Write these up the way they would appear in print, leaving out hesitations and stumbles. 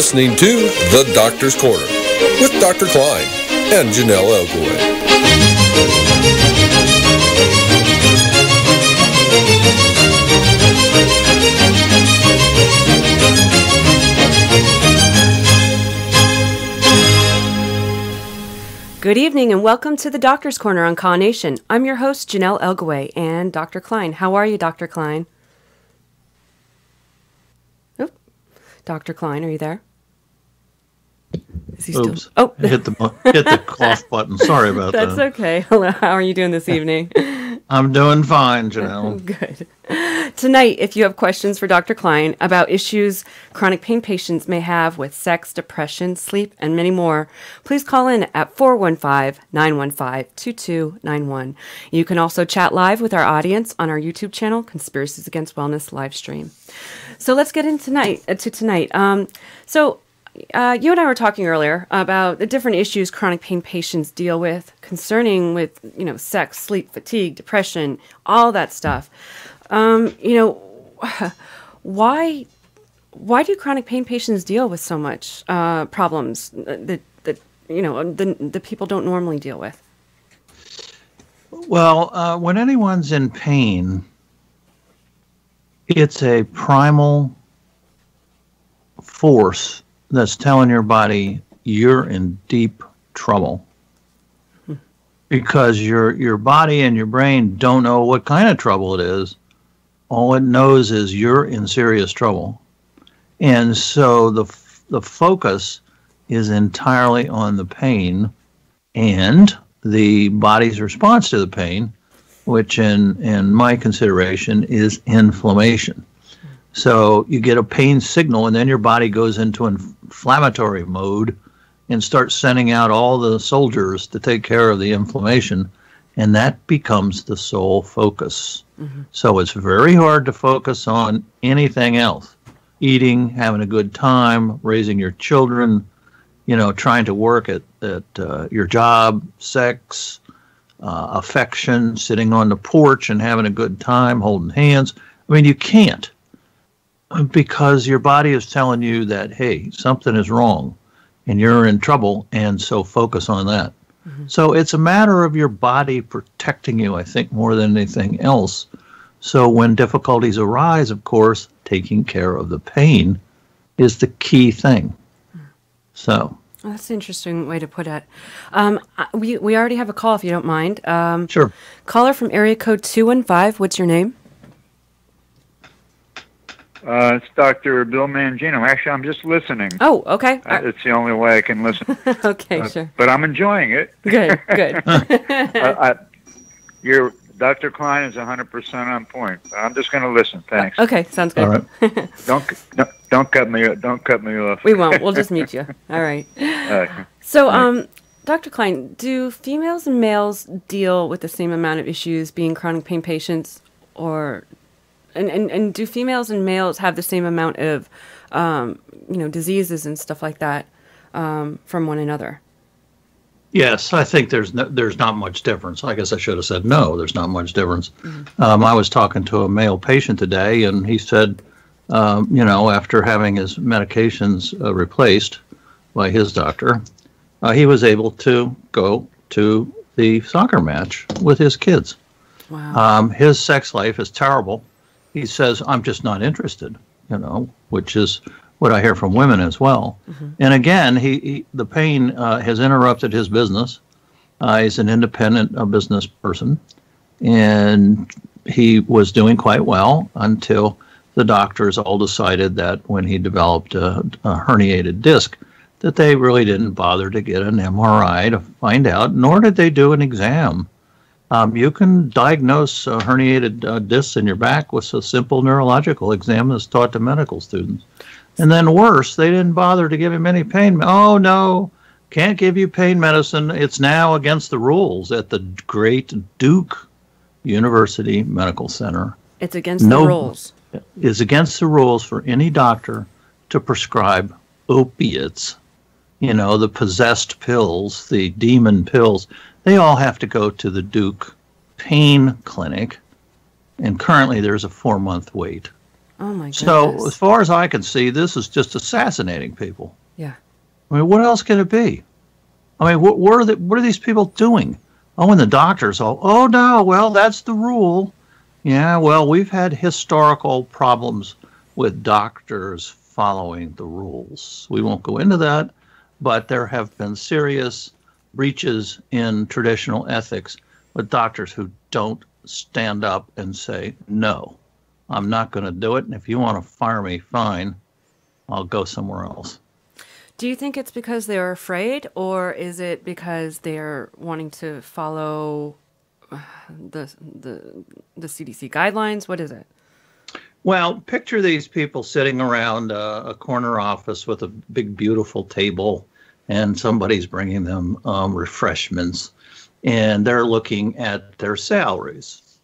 listening to The Doctor's Corner with Dr. Kline and Janelle Elgoway. Good evening and welcome to the Doctor's Corner on Call Nation. I'm your host, Janelle Elgoway, and Dr. Kline. How are you, Dr. Kline? Oh, Dr. Kline, are you there? Is he Oops. still? Oh, hit the cough button. Sorry about that. That's okay. Hello, how are you doing this evening? I'm doing fine, Janelle. Good. Tonight, if you have questions for Dr. Kline about issues chronic pain patients may have with sex, depression, sleep, and many more, please call in at 415-915-2291. You can also chat live with our audience on our YouTube channel, Conspiracies Against Wellness live stream. So let's get into tonight. You and I were talking earlier about the different issues chronic pain patients deal with concerning with, sex, sleep, fatigue, depression, all that stuff. Why do chronic pain patients deal with so much problems that the people don't normally deal with? Well, when anyone's in pain, it's a primal force that's telling your body you're in deep trouble. Because your body and your brain don't know what kind of trouble it is. All it knows is you're in serious trouble. And so the focus is entirely on the pain and the body's response to the pain, which in my consideration is inflammation. So you get a pain signal, and then your body goes into inflammatory mode and starts sending out all the soldiers to take care of the inflammation, and that becomes the sole focus. Mm-hmm. So it's very hard to focus on anything else. Eating, having a good time, raising your children, trying to work at your job, sex, affection, sitting on the porch and having a good time, holding hands. I mean, you can't. Because your body is telling you that, hey, something is wrong and you're in trouble, and so focus on that. Mm-hmm. So it's a matter of your body protecting you, I think, more than anything else. So when difficulties arise, of course, taking care of the pain is the key thing. So that's an interesting way to put it. We already have a call, if you don't mind. Sure. Caller from area code 215. What's your name? It's Dr. Bill Mangino. Actually, I'm just listening. Oh, okay. It's the only way I can listen. Okay, sure. But I'm enjoying it. Good. Your Dr. Kline is 100% on point. I'm just going to listen. Thanks. Okay, sounds good. All right. Don't cut me off. We won't. We'll just mute you. All right. So, Dr. Kline, do females and males deal with the same amount of issues being chronic pain patients, or And do females and males have the same amount of, diseases and stuff like that from one another? Yes, I think there's not much difference. I guess I should have said no. There's not much difference. Mm-hmm. I was talking to a male patient today, and he said, after having his medications replaced by his doctor, he was able to go to the soccer match with his kids. Wow. His sex life is terrible. He says, I'm just not interested, which is what I hear from women as well. Mm-hmm. And again, the pain has interrupted his business. He's an independent business person, and he was doing quite well until the doctors all decided that when he developed a herniated disc, that they really didn't bother to get an MRI to find out, nor did they do an exam. You can diagnose herniated discs in your back with a simple neurological exam that's taught to medical students. And then worse, they didn't bother to give him any pain. Oh, no, can't give you pain medicine. It's now against the rules at the great Duke University Medical Center. It's against the rules. It's against the rules for any doctor to prescribe opiates. The possessed pills, the demon pills. They all have to go to the Duke Pain Clinic, and currently there's a 4-month wait. Oh my goodness. So as far as I can see, this is just assassinating people. Yeah. I mean, what else could it be? I mean, what are these people doing? Oh, and the doctors oh no, well, that's the rule. Yeah, well, we've had historical problems with doctors following the rules. We won't go into that, but there have been serious breaches in traditional ethics with doctors who don't stand up and say, no, I'm not going to do it. And if you want to fire me, fine, I'll go somewhere else. Do you think it's because they're afraid, or is it because they're wanting to follow the CDC guidelines? What is it? Well, picture these people sitting around a corner office with a big, beautiful table, and somebody's bringing them refreshments, and they're looking at their salaries.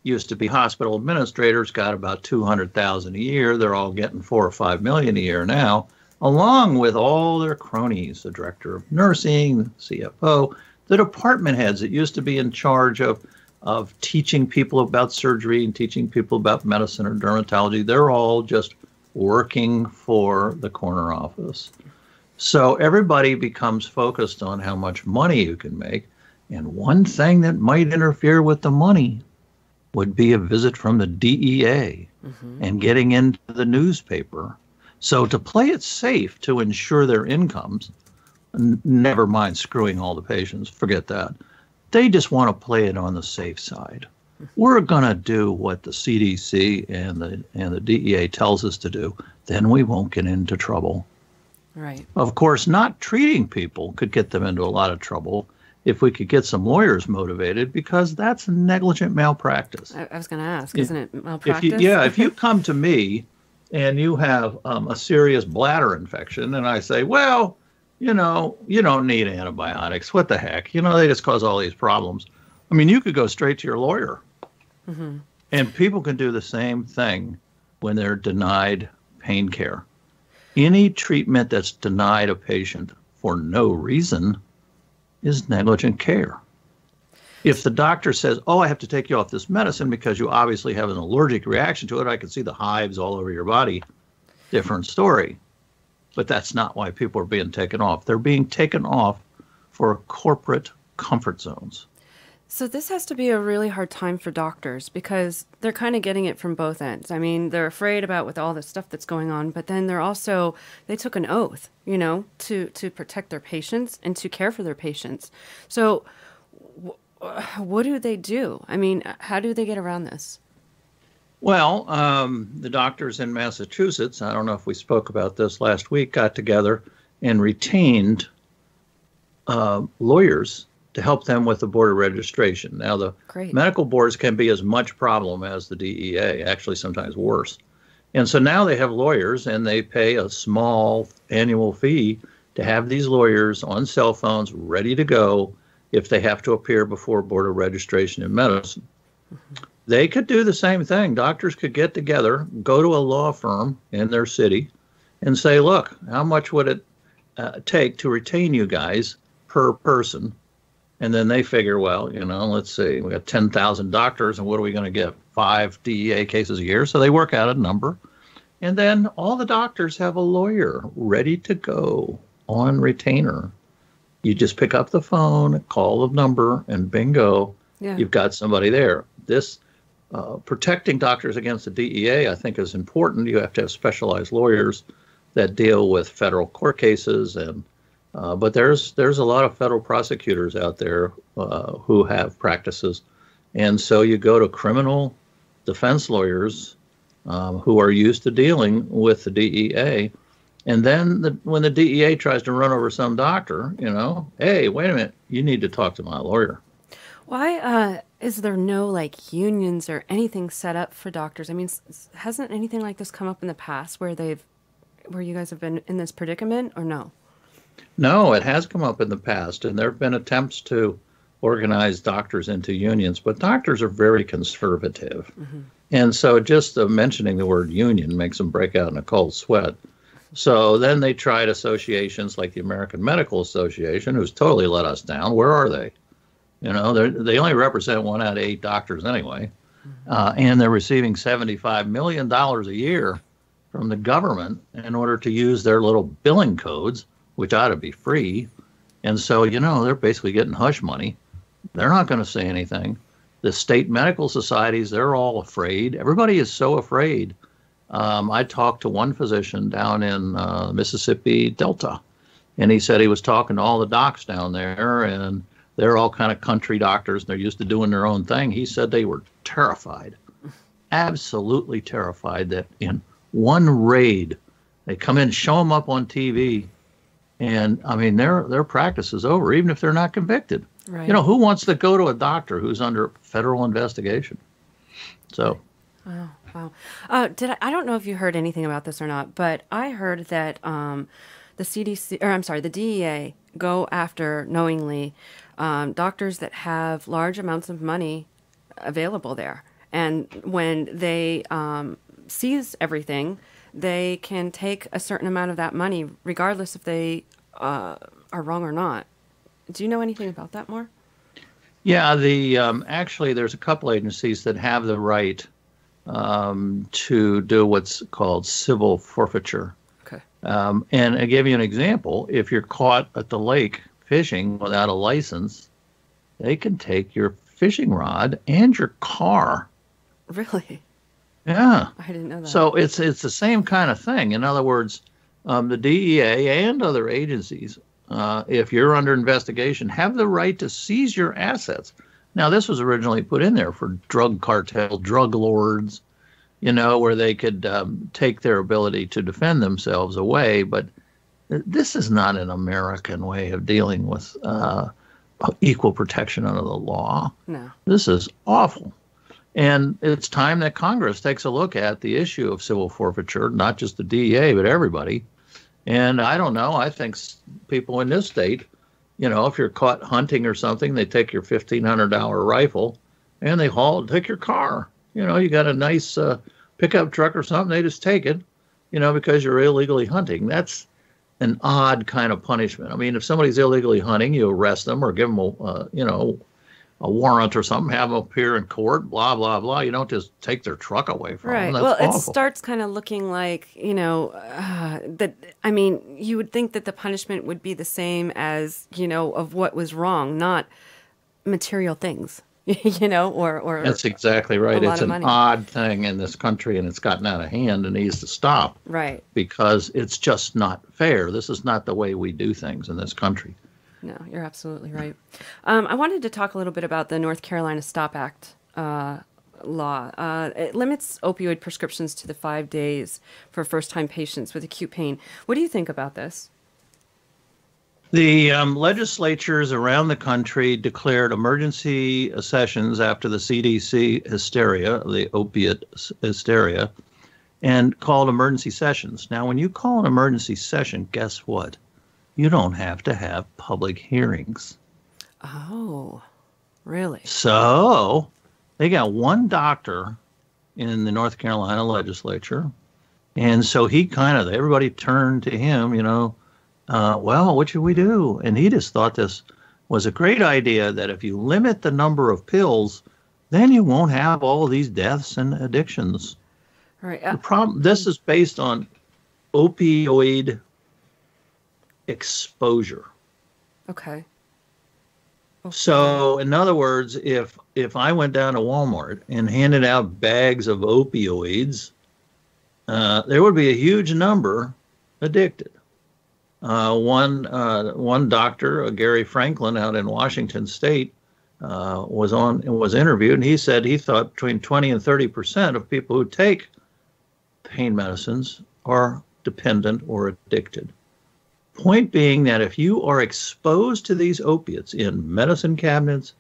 Used to be hospital administrators got about $200,000 a year. They're all getting $4 or $5 million a year now, along with all their cronies, the director of nursing, the CFO, the department heads that used to be in charge of teaching people about surgery and teaching people about medicine or dermatology. They're all just working for the corner office. So everybody becomes focused on how much money you can make. And one thing that might interfere with the money would be a visit from the DEA and getting into the newspaper. So to play it safe to ensure their incomes, never mind screwing all the patients, forget that. They just want to play it on the safe side. We're going to do what the CDC and the DEA tells us to do. Then we won't get into trouble. Right. Of course, not treating people could get them into a lot of trouble if we could get some lawyers motivated, because that's negligent malpractice. I was going to ask, isn't it malpractice? If you come to me and you have a serious bladder infection, and I say, well, you don't need antibiotics. What the heck? They just cause all these problems. I mean, you could go straight to your lawyer. And people can do the same thing when they're denied pain care. Any treatment that's denied a patient for no reason is negligent care. If the doctor says, oh, I have to take you off this medicine because you obviously have an allergic reaction to it, I can see the hives all over your body, different story. But that's not why people are being taken off. They're being taken off for corporate comfort zones. So this has to be a really hard time for doctors, because they're kind of getting it from both ends. I mean, they're afraid about with all the stuff that's going on, but then they took an oath, to protect their patients and to care for their patients. So what do they do? I mean, how do they get around this? Well, the doctors in Massachusetts, I don't know if we spoke about this last week, got together and retained lawyers to help them with the board of registration. Now, the medical boards can be as much problem as the DEA, actually sometimes worse. And so now they have lawyers, and they pay a small annual fee to have these lawyers on cell phones ready to go if they have to appear before board of registration in medicine. They could do the same thing. Doctors could get together, go to a law firm in their city, and say, look, how much would it take to retain you guys per person? And then they figure, well, let's see, we got 10,000 doctors, and what are we going to get? 5 DEA cases a year? So they work out a number. And then all the doctors have a lawyer ready to go on retainer. You just pick up the phone, call the number, and bingo, you've got somebody there. This protecting doctors against the DEA, I think, is important. You have to have specialized lawyers that deal with federal court cases, and but there's a lot of federal prosecutors out there who have practices, and so you go to criminal defense lawyers who are used to dealing with the DEA, and then when the DEA tries to run over some doctor, hey, wait a minute, you need to talk to my lawyer. Why is there no unions or anything set up for doctors? I mean, hasn't anything like this come up in the past where you guys have been in this predicament, or no? No, it has come up in the past, and there have been attempts to organize doctors into unions, but doctors are very conservative. And so just mentioning the word union makes them break out in a cold sweat. So then they tried associations like the American Medical Association, who's totally let us down. Where are they? They only represent 1 out of 8 doctors anyway. and they're receiving $75 million a year from the government in order to use their little billing codes, which ought to be free. And so, they're basically getting hush money. They're not going to say anything. The state medical societies, they're all afraid. Everybody is so afraid. I talked to one physician down in Mississippi Delta, and he said he was talking to all the docs down there, and they're all kind of country doctors, and they're used to doing their own thing. He said they were terrified, absolutely terrified that in one raid, they come in, show them up on TV, and, I mean, their practice is over, even if they're not convicted. Right. Who wants to go to a doctor who's under federal investigation? So. Wow. Wow. I don't know if you heard anything about this or not, but I heard that the the DEA go after knowingly doctors that have large amounts of money available there. And when they seize everything, they can take a certain amount of that money, regardless if they are wrong or not. Do you know anything about that more? Yeah, actually, there's a couple agencies that have the right to do what's called civil forfeiture. Okay. And I give you an example. If you're caught at the lake fishing without a license, they can take your fishing rod and your car. Really? Yeah. I didn't know that. So it's the same kind of thing. In other words, the DEA and other agencies, if you're under investigation, have the right to seize your assets. Now, this was originally put in there for drug cartel, drug lords, where they could take their ability to defend themselves away. But this is not an American way of dealing with equal protection under the law. No. This is awful. And it's time that Congress takes a look at the issue of civil forfeiture, not just the DEA, but everybody. And I don't know, I think people in this state, if you're caught hunting or something, they take your $1,500 rifle and they take your car. You got a nice pickup truck or something, they just take it, because you're illegally hunting. That's an odd kind of punishment. I mean, if somebody's illegally hunting, you arrest them or give them a warrant or something, have them appear in court, blah, blah, blah. You don't just take their truck away from them. That's well, awful. It starts kind of looking like, that, I mean, you would think that the punishment would be the same as, of what was wrong, not material things, or That's exactly right. It's an money. Odd thing in this country, and it's gotten out of hand and needs to stop. Right. Because it's just not fair. This is not the way we do things in this country. No, you're absolutely right. I wanted to talk a little bit about the North Carolina Stop Act law. It limits opioid prescriptions to the 5 days for first-time patients with acute pain. What do you think about this? The legislatures around the country declared emergency sessions after the CDC hysteria, the opiate hysteria, and called emergency sessions. Now, when you call an emergency session, guess what? You don't have to have public hearings. Oh, really? So they got one doctor in the North Carolina legislature. And so everybody turned to him, well, what should we do? And he just thought this was a great idea, that if you limit the number of pills, then you won't have all these deaths and addictions. Right. The problem, this is based on opioid exposure. Okay. So, in other words, if I went down to Walmart and handed out bags of opioids, there would be a huge number addicted. One doctor, Gary Franklin, out in Washington State, was interviewed, and he said he thought between 20 and 30% of people who take pain medicines are dependent or addicted. Point being that if you are exposed to these opiates in medicine cabinets,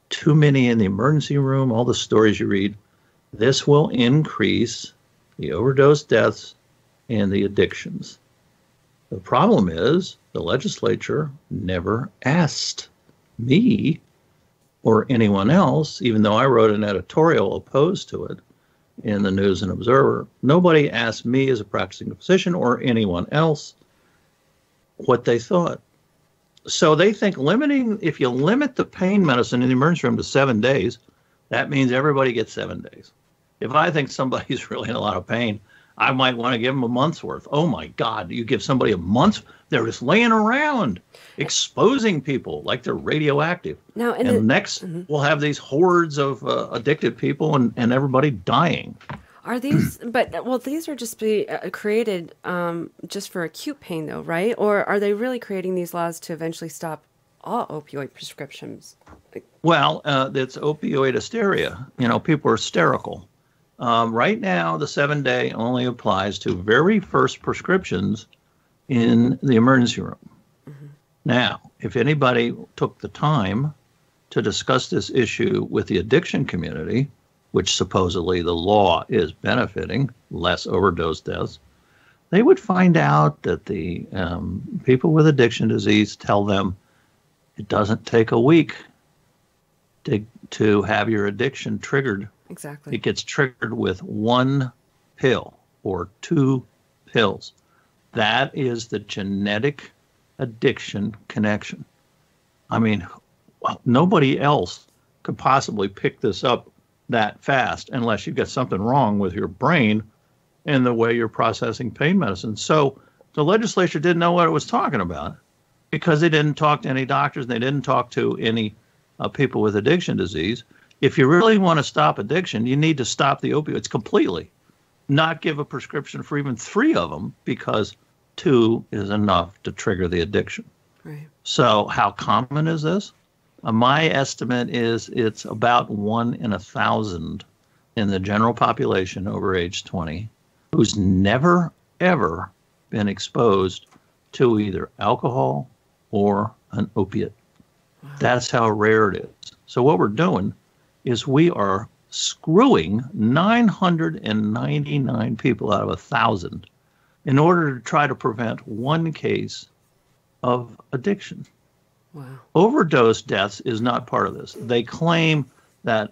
too many in the emergency room, all the stories you read, this will increase the overdose deaths and the addictions. The problem is the legislature never asked me or anyone else, even though I wrote an editorial opposed to it in the News and Observer. Nobody asked me as a practicing physician or anyone else what they thought. So they think if you limit the pain medicine in the emergency room to 7 days, that means everybody gets 7 days. If I think somebody's really in a lot of pain, I might want to give them a month's worth. Oh my God, you give somebody a month? They're just laying around, exposing people like they're radioactive. Now, and next, we'll have these hordes of addicted people and everybody dying. Are these, these are just created just for acute pain though, right? Or are they really creating these laws to eventually stop all opioid prescriptions? Well, it's opioid hysteria. People are hysterical. Right now, the 7-day only applies to very first prescriptions in the emergency room. Mm-hmm. Now, if anybody took the time to discuss this issue with the addiction community, which supposedly the law is benefiting, less overdose deaths, they would find out that the people with addiction disease tell them it doesn't take a week to have your addiction triggered. Exactly. It gets triggered with 1 pill or 2 pills. That is the genetic addiction connection. I mean, nobody else could possibly pick this up that fast unless you get something wrong with your brain and the way you're processing pain medicine. So the legislature didn't know what it was talking about because they didn't talk to any doctors. They didn't talk to any people with addiction disease. If you really want to stop addiction, you need to stop the opioids completely, not give a prescription for even 3 of them because 2 is enough to trigger the addiction. Right. So how common is this? My estimate is it's about 1 in 1,000 in the general population over age 20 who's never, ever been exposed to either alcohol or an opiate. Wow. That's how rare it is. So what we're doing is we are screwing 999 people out of 1,000 in order to try to prevent 1 case of addiction. Wow. Overdose deaths is not part of this. They claim that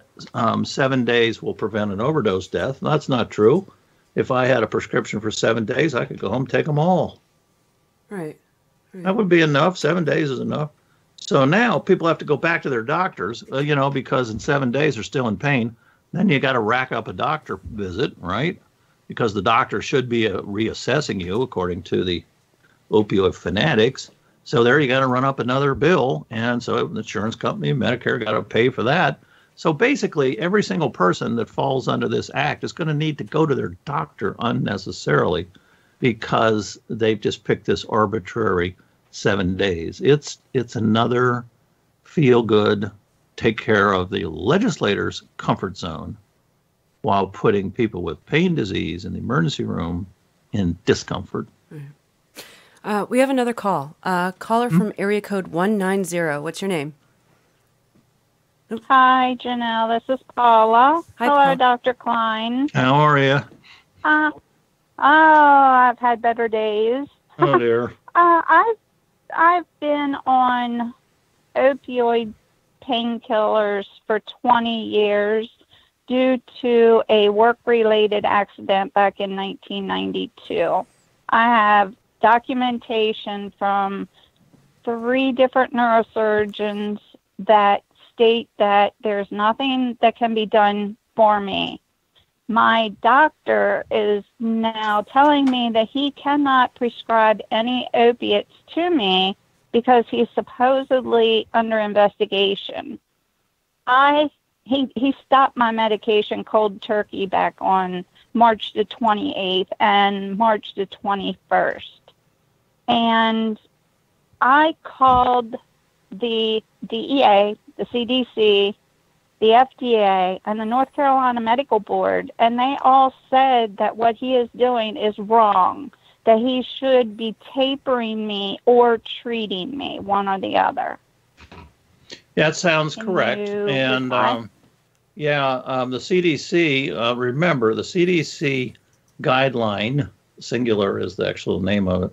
7 days will prevent an overdose death. That's not true. If I had a prescription for 7 days, I could go home and take them all. Right. That would be enough. 7 days is enough. So now people have to go back to their doctors, because in 7 days they're still in pain. Then you got to rack up a doctor visit, right? Because the doctor should be reassessing you according to the opioid fanatics. So there you got to run up another bill. And so the insurance company, Medicare, got to pay for that. So basically, every single person that falls under this act is going to need to go to their doctor unnecessarily because they've just picked this arbitrary 7 days. It's another feel-good, take care of the legislators' comfort zone while putting people with pain disease in the emergency room in discomfort. We have another call. Caller from area code 190. What's your name? Oops. Hi, Janelle. This is Paula. Hi, Hello, Paula. Dr. Kline. How are you? I've had better days. Oh, dear. I've been on opioid painkillers for 20 years due to a work-related accident back in 1992. I have documentation from 3 different neurosurgeons that state that there's nothing that can be done for me. My doctor is now telling me that he cannot prescribe any opiates to me because he's supposedly under investigation. He stopped my medication cold turkey back on March the 28th and March the 21st. And I called the DEA, the CDC, the FDA, and the North Carolina Medical Board, and they all said that what he is doing is wrong, that he should be tapering me or treating me, one or the other. That sounds correct. And the CDC, remember, the CDC guideline, singular is the actual name of it,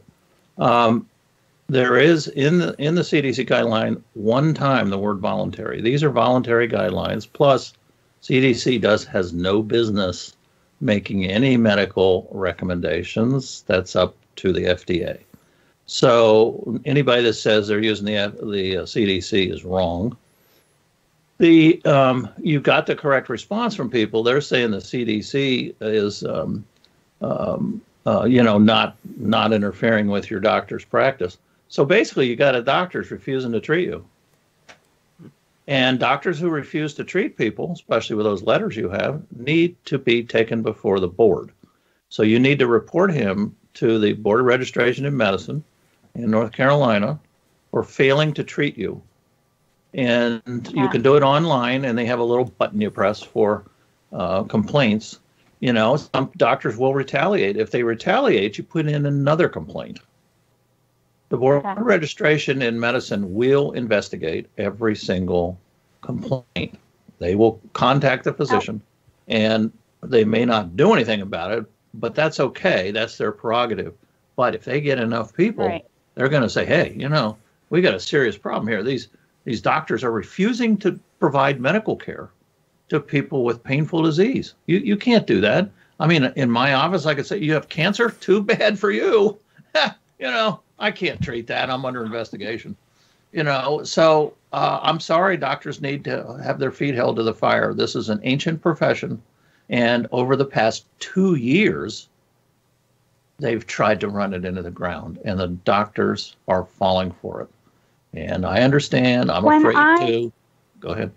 there is in the CDC guideline 1 time the word voluntary. These are voluntary guidelines. Plus, CDC has no business making any medical recommendations. That's up to the FDA. So anybody that says they're using the CDC is wrong. You got the correct response from people. They're saying the CDC is, not interfering with your doctor's practice. So basically, you got a doctor's refusing to treat you. And doctors who refuse to treat people, especially with those letters you have, need to be taken before the board. So you need to report him to the Board of Registration in Medicine in North Carolina for failing to treat you. And you can do it online, and they have a little button you press for complaints. Some doctors will retaliate. If they retaliate, you put in another complaint. The Board of Registration in Medicine will investigate every single complaint. They will contact the physician, and they may not do anything about it, but that's okay. That's their prerogative. But if they get enough people, they're going to say, hey, we got a serious problem here. These doctors are refusing to provide medical care to people with painful disease. You can't do that. I mean, in my office, I could say, you have cancer? Too bad for you. I can't treat that. I'm under investigation. So I'm sorry, doctors need to have their feet held to the fire. This is an ancient profession. And over the past 2 years, they've tried to run it into the ground, and the doctors are falling for it. And I understand. I'm afraid to. Go ahead.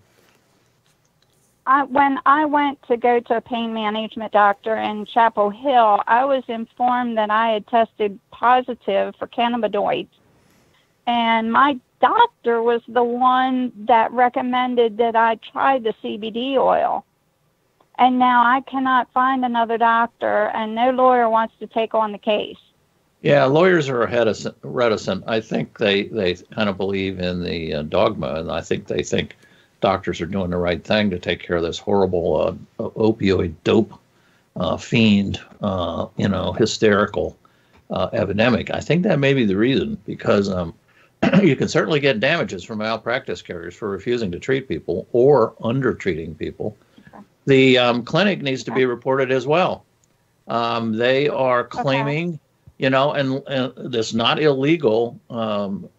When I went to go to a pain management doctor in Chapel Hill, I was informed that I had tested positive for cannabinoids. And my doctor was the one that recommended that I try the CBD oil. And now I cannot find another doctor, and no lawyer wants to take on the case. Yeah, lawyers are reticent. I think they kind of believe in the dogma, and I think they think doctors are doing the right thing to take care of this horrible opioid dope fiend, hysterical epidemic. I think that may be the reason, because you can certainly get damages from malpractice carriers for refusing to treat people or under-treating people. The clinic needs to be reported as well. They are claiming, and it's not illegal to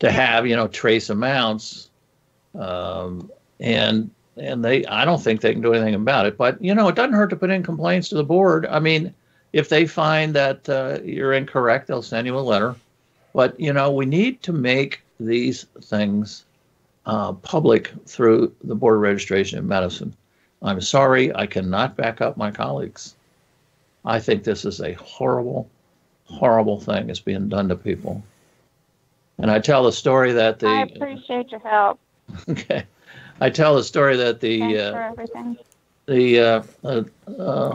have, trace amounts. And I don't think they can do anything about it. But, it doesn't hurt to put in complaints to the board. I mean, if they find that you're incorrect, they'll send you a letter. But, we need to make these things public through the Board of Registration in Medicine. I'm sorry, I cannot back up my colleagues. I think this is a horrible, horrible thing that's being done to people. And I tell the story that I appreciate your help. Okay, I tell the story that the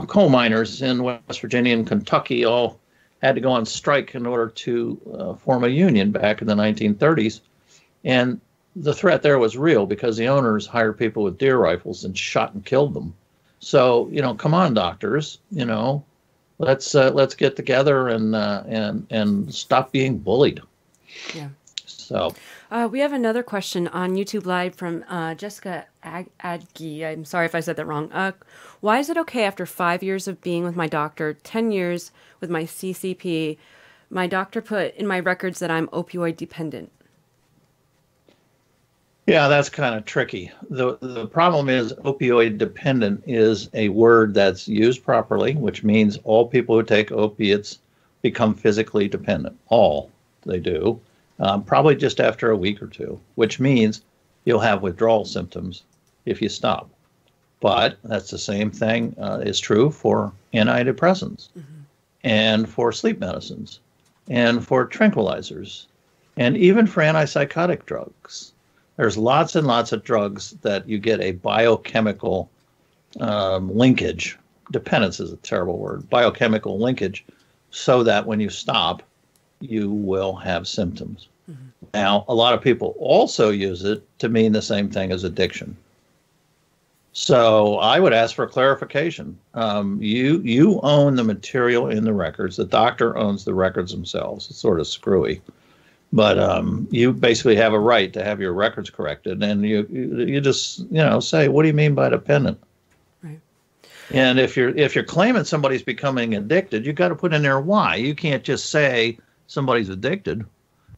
coal miners in West Virginia and Kentucky all had to go on strike in order to form a union back in the 1930s, and the threat there was real because the owners hired people with deer rifles and shot and killed them. So come on, doctors, let's get together and stop being bullied. Yeah. So. We have another question on YouTube Live from Jessica Adge. I'm sorry if I said that wrong. Why is it okay after 5 years of being with my doctor, 10 years with my CCP, my doctor put in my records that I'm opioid dependent? Yeah, that's kind of tricky. The problem is opioid dependent is a word that's used properly, which means all people who take opiates become physically dependent. All they do. Probably just after a week or two, which means you'll have withdrawal symptoms if you stop. But that's the same thing is true for antidepressants and for sleep medicines and for tranquilizers and even for antipsychotic drugs. There's lots and lots of drugs that you get a biochemical linkage. Dependence is a terrible word. Biochemical linkage, so that when you stop, you will have symptoms. Now, a lot of people also use it to mean the same thing as addiction. So I would ask for clarification. You own the material in the records. The doctor owns the records themselves. It's sort of screwy. But you basically have a right to have your records corrected. And you just, say, what do you mean by dependent? Right. And if you're claiming somebody's becoming addicted, you got to put in there why. You can't just say somebody's addicted.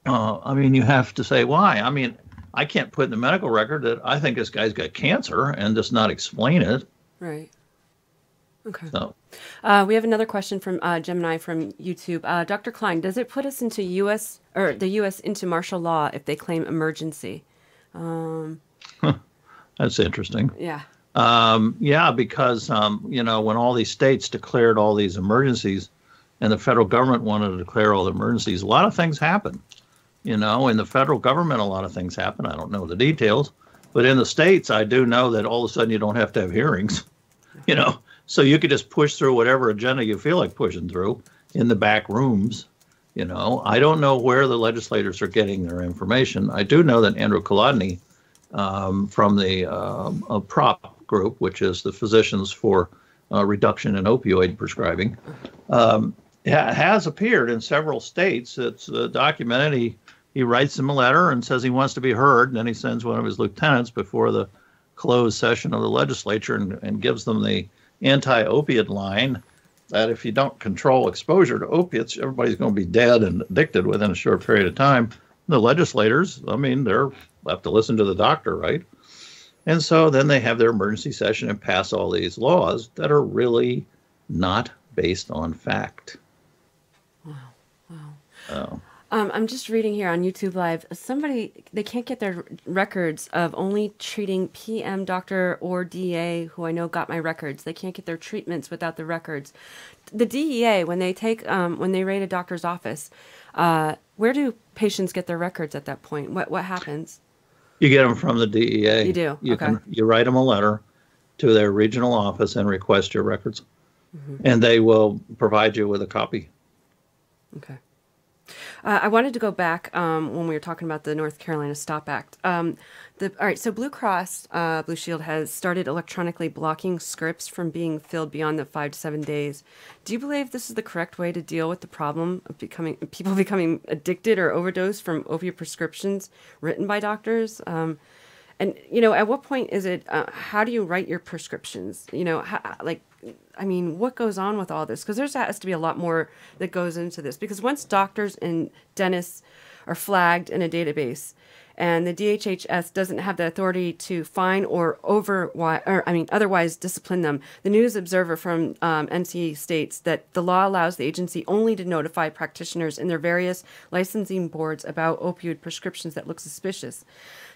You have to say why. I mean, I can't put in the medical record that I think this guy's got cancer and just not explain it. Right. Okay. So. We have another question from Gemini from YouTube. Dr. Kline, does it put us into the U.S. into martial law if they claim emergency? That's interesting. Yeah. Yeah, because, when all these states declared all these emergencies and the federal government wanted to declare all the emergencies, a lot of things happen. In the federal government, a lot of things happen. I don't know the details. But in the states, I do know that all of a sudden you don't have to have hearings, So you could just push through whatever agenda you feel like pushing through in the back rooms. I don't know where the legislators are getting their information. I do know that Andrew Kolodny from the PROP group, which is the Physicians for Reduction in Opioid Prescribing, has appeared in several states. It's documented. He writes them a letter and says he wants to be heard, and then he sends one of his lieutenants before the closed session of the legislature and gives them the anti-opiate line that if you don't control exposure to opiates, everybody's going to be dead and addicted within a short period of time. The legislators, they're left to listen to the doctor, right? And so then they have their emergency session and pass all these laws that are really not based on fact. Wow. I'm just reading here on YouTube Live. They can't get their records of only treating PM doctor or DEA, who I know got my records. They can't get their treatments without the records. The DEA, when they raid a doctor's office, where do patients get their records at that point? What happens? You get them from the DEA. You do? Okay. You write them a letter to their regional office and request your records, and they will provide you with a copy. Okay. I wanted to go back when we were talking about the North Carolina STOP Act. All right, so Blue Cross Blue Shield has started electronically blocking scripts from being filled beyond the 5 to 7 days. Do you believe this is the correct way to deal with the problem of people becoming addicted or overdosed from opioid prescriptions written by doctors? And at what point is it? How do you write your prescriptions? What goes on with all this? Because there has to be a lot more that goes into this. Because once doctors and dentists are flagged in a database, and the DHHS doesn't have the authority to fine or otherwise discipline them, the News Observer from NC states that the law allows the agency only to notify practitioners in their various licensing boards about opioid prescriptions that look suspicious.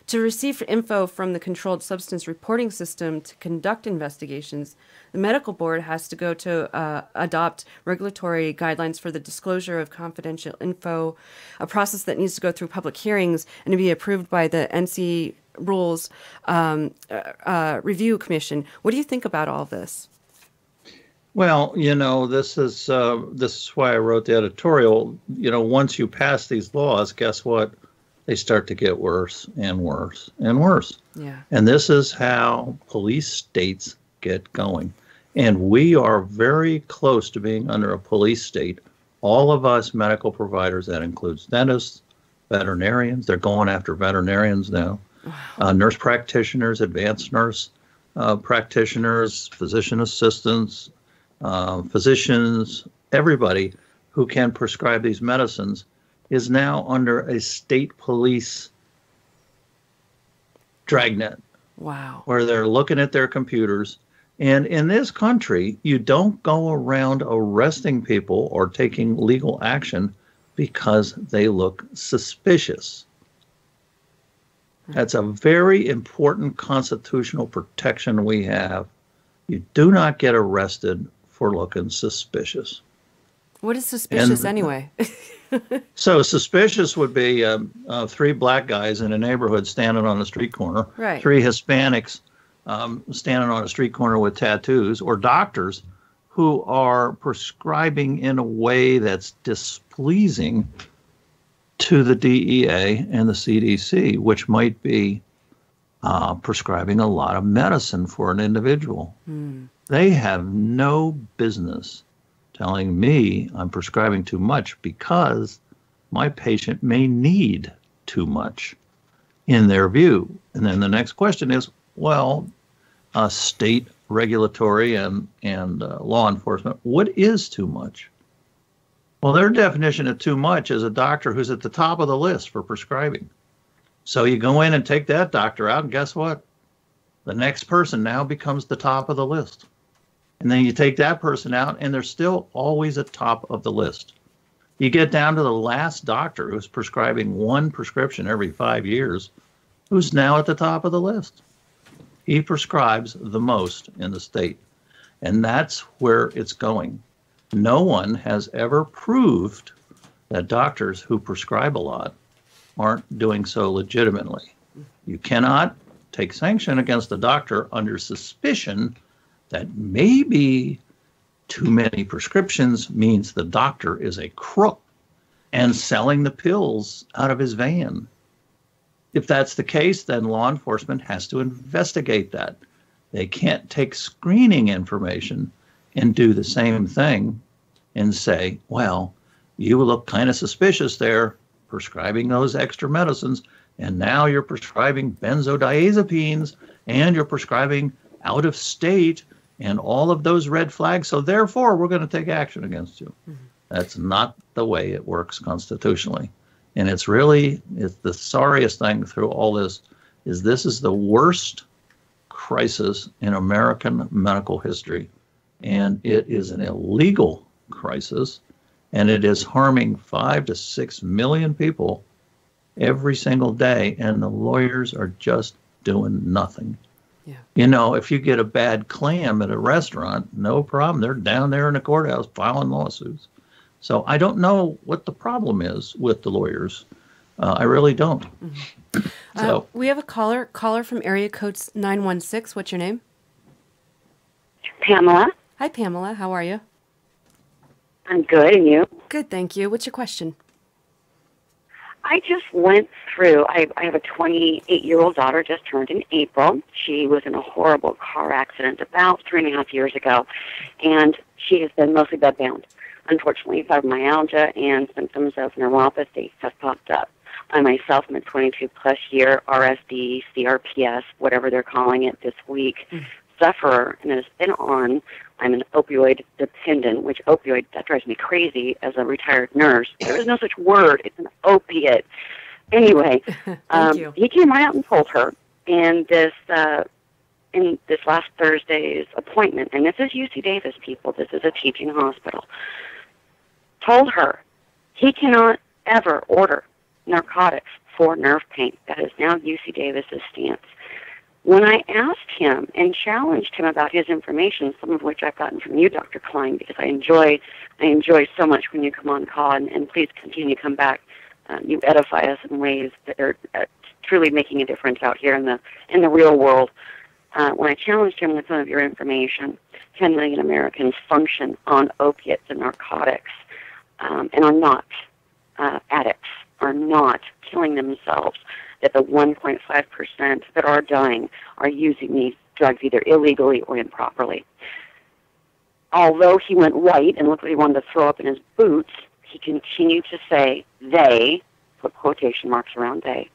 To receive info from the Controlled Substance Reporting System to conduct investigations, the medical board has to go to adopt regulatory guidelines for the disclosure of confidential info, a process that needs to go through public hearings and to be approved by the NC Rules Review Commission. What do you think about all this? Well, this is why I wrote the editorial. Once you pass these laws, guess what? They start to get worse and worse and worse. Yeah. And this is how police states get going. And we are very close to being under a police state. All of us medical providers, that includes dentists, veterinarians, they're going after veterinarians now, nurse practitioners, advanced nurse practitioners, physician assistants, physicians, everybody who can prescribe these medicines is now under a state police dragnet. Wow. Where they're looking at their computers. And in this country, you don't go around arresting people or taking legal action because they look suspicious. That's a very important constitutional protection we have. You do not get arrested for looking suspicious. What is suspicious anyway? So suspicious would be 3 black guys in a neighborhood standing on a street corner, right. 3 Hispanics standing on a street corner with tattoos, or doctors who are prescribing in a way that's displeasing to the DEA and the CDC, which might be prescribing a lot of medicine for an individual. They have no business telling me I'm prescribing too much because my patient may need too much in their view. And then the next question is, well, state regulatory and law enforcement, what is too much? Well, their definition of too much is a doctor who's at the top of the list for prescribing. So you go in and take that doctor out, and guess what? The next person now becomes the top of the list. And then you take that person out, and they're still always at top of the list. You get down to the last doctor who's prescribing one prescription every 5 years, who's now at the top of the list. He prescribes the most in the state. And that's where it's going. No one has ever proved that doctors who prescribe a lot aren't doing so legitimately. You cannot take sanction against a doctor under suspicion that maybe too many prescriptions means the doctor is a crook and selling the pills out of his van. If that's the case, then law enforcement has to investigate that. They can't take screening information and do the same thing and say, well, you look kind of suspicious there, prescribing those extra medicines, and now you're prescribing benzodiazepines, and you're prescribing out of state, and all of those red flags, so therefore we're going to take action against you. Mm-hmm. That's not the way it works constitutionally. And it's the sorriest thing through all this is the worst crisis in American medical history. And it is an illegal crisis, and it is harming 5 to 6 million people every single day, and the lawyers are just doing nothing. Yeah. You know, if you get a bad clam at a restaurant, no problem. They're down there in the courthouse filing lawsuits. So I don't know what the problem is with the lawyers. I really don't. Mm-hmm. So we have a caller from area code 916. What's your name? Pamela. Hi, Pamela. How are you? I'm good, and you? Good, thank you. What's your question? I just went through, I have a 28-year-old daughter, just turned in April. She was in a horrible car accident about 3.5 years ago, and she has been mostly bedbound. Unfortunately, fibromyalgia and symptoms of neuropathy have popped up. I myself am a 22-plus year RSD, CRPS, whatever they're calling it this week, sufferer, and has been on. I'm an opioid dependent, which opioid, that drives me crazy as a retired nurse. There is no such word. It's an opiate. Anyway, he came right out and told her in this last Thursday's appointment, and this is UC Davis, people. This is a teaching hospital. Told her he cannot ever order narcotics for nerve pain. That is now UC Davis's stance. When I asked him and challenged him about his information, some of which I've gotten from you, Dr. Kline, because I enjoy so much when you come on call, and please continue to come back. You edify us in ways that are truly making a difference out here in the real world. When I challenged him with some of your information, 10 million Americans function on opiates and narcotics and are not addicts, are not killing themselves, that the 1.5% that are dying are using these drugs either illegally or improperly. Although he went white and looked like he wanted to throw up in his boots, he continued to say, they, put quotation marks around they,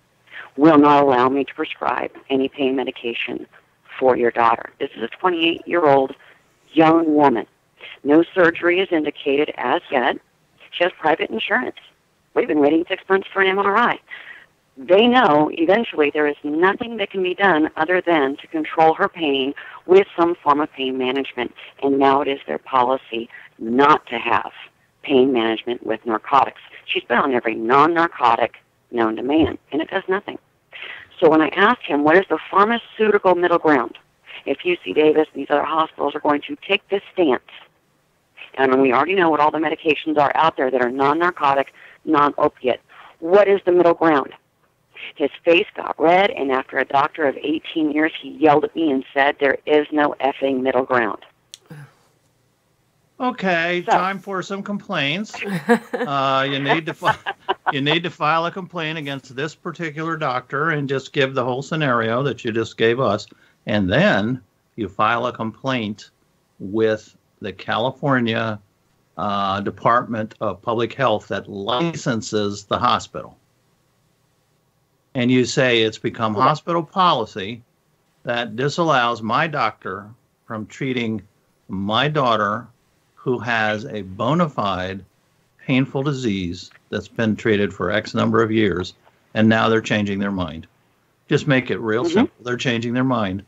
will not allow me to prescribe any pain medication for your daughter. This is a 28-year-old young woman. No surgery is indicated as yet. She has private insurance. We've been waiting 6 months for an MRI. They know eventually there is nothing that can be done other than to control her pain with some form of pain management. And now it is their policy not to have pain management with narcotics. She's been on every non-narcotic known to man, and it does nothing. So when I asked him, what is the pharmaceutical middle ground? If UC Davis and these other hospitals are going to take this stance, and we already know what all the medications are out there that are non-narcotic, non-opiate, what is the middle ground? His face got red, and after a doctor of 18 years, he yelled at me and said, there is no effing middle ground. Okay, time for some complaints. You need to file a complaint against this particular doctor and just give the whole scenario that you just gave us. And then you file a complaint with the California Department of Public Health that licenses the hospital. And you say it's become hospital policy that disallows my doctor from treating my daughter who has a bona fide painful disease that's been treated for X number of years, and now they're changing their mind. Just make it real simple. They're changing their mind.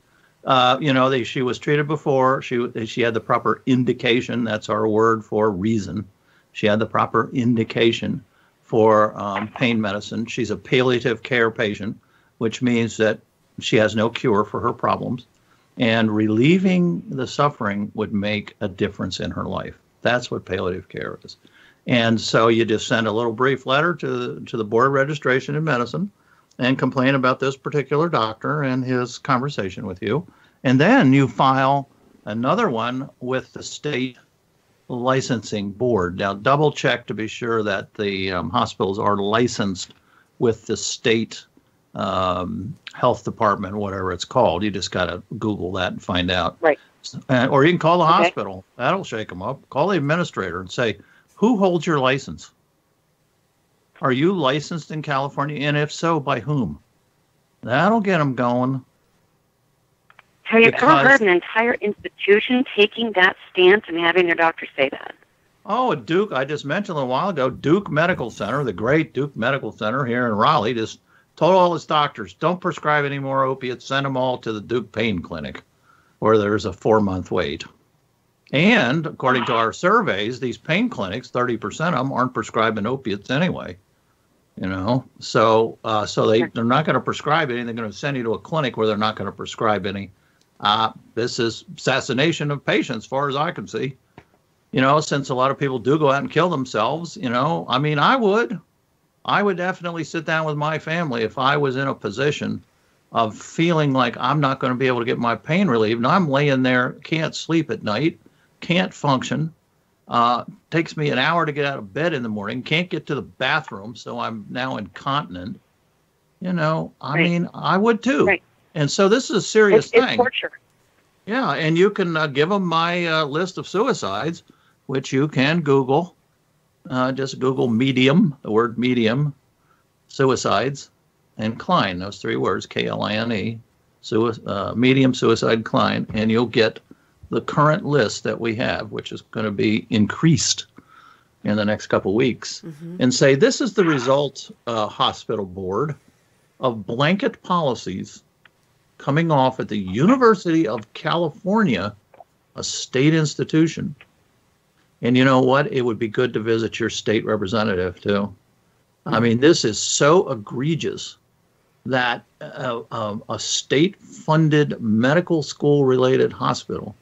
She was treated before. She had the proper indication. That's our word for reason. She had the proper indication for pain medicine. She's a palliative care patient, which means that she has no cure for her problems. And relieving the suffering would make a difference in her life. That's what palliative care is. And so you just send a little brief letter to the Board of Registration in Medicine and complain about this particular doctor and his conversation with you. And then you file another one with the state licensing board. Now, double check to be sure that the hospitals are licensed with the state health department, whatever it's called. You just got to Google that and find out. Right. Or you can call the hospital. That'll shake them up. Call the administrator and say, who holds your license? Are you licensed in California? And if so, by whom? That'll get them going. Have you ever heard an entire institution taking that stance and having their doctor say that? Oh, Duke, I just mentioned a little while ago, Duke Medical Center, the great Duke Medical Center here in Raleigh, just told all his doctors, don't prescribe any more opiates, send them all to the Duke Pain Clinic, where there's a 4-month wait. And according to our surveys, these pain clinics, 30% of them aren't prescribing opiates anyway. So they're not going to prescribe any. They're going to send you to a clinic where they're not going to prescribe any. This is assassination of patients, as far as I can see. Since a lot of people do go out and kill themselves, I would definitely sit down with my family if I was in a position of feeling like I'm not going to be able to get my pain relieved. And I'm laying there, can't sleep at night, can't function. Takes me an hour to get out of bed in the morning, can't get to the bathroom, so I'm now incontinent. I would too. Right. And so this is a serious thing. It's torture. Yeah, and you can give them my list of suicides, which you can Google. Just Google medium, the word medium, suicides, and Kline, those 3 words, Kline, medium suicide Kline, and you'll get the current list that we have, which is going to be increased in the next couple weeks, and say this is the result, hospital board, of blanket policies coming off at the University of California, a state institution. And you know what? It would be good to visit your state representative, too. I mean, this is so egregious that a state-funded medical school-related hospital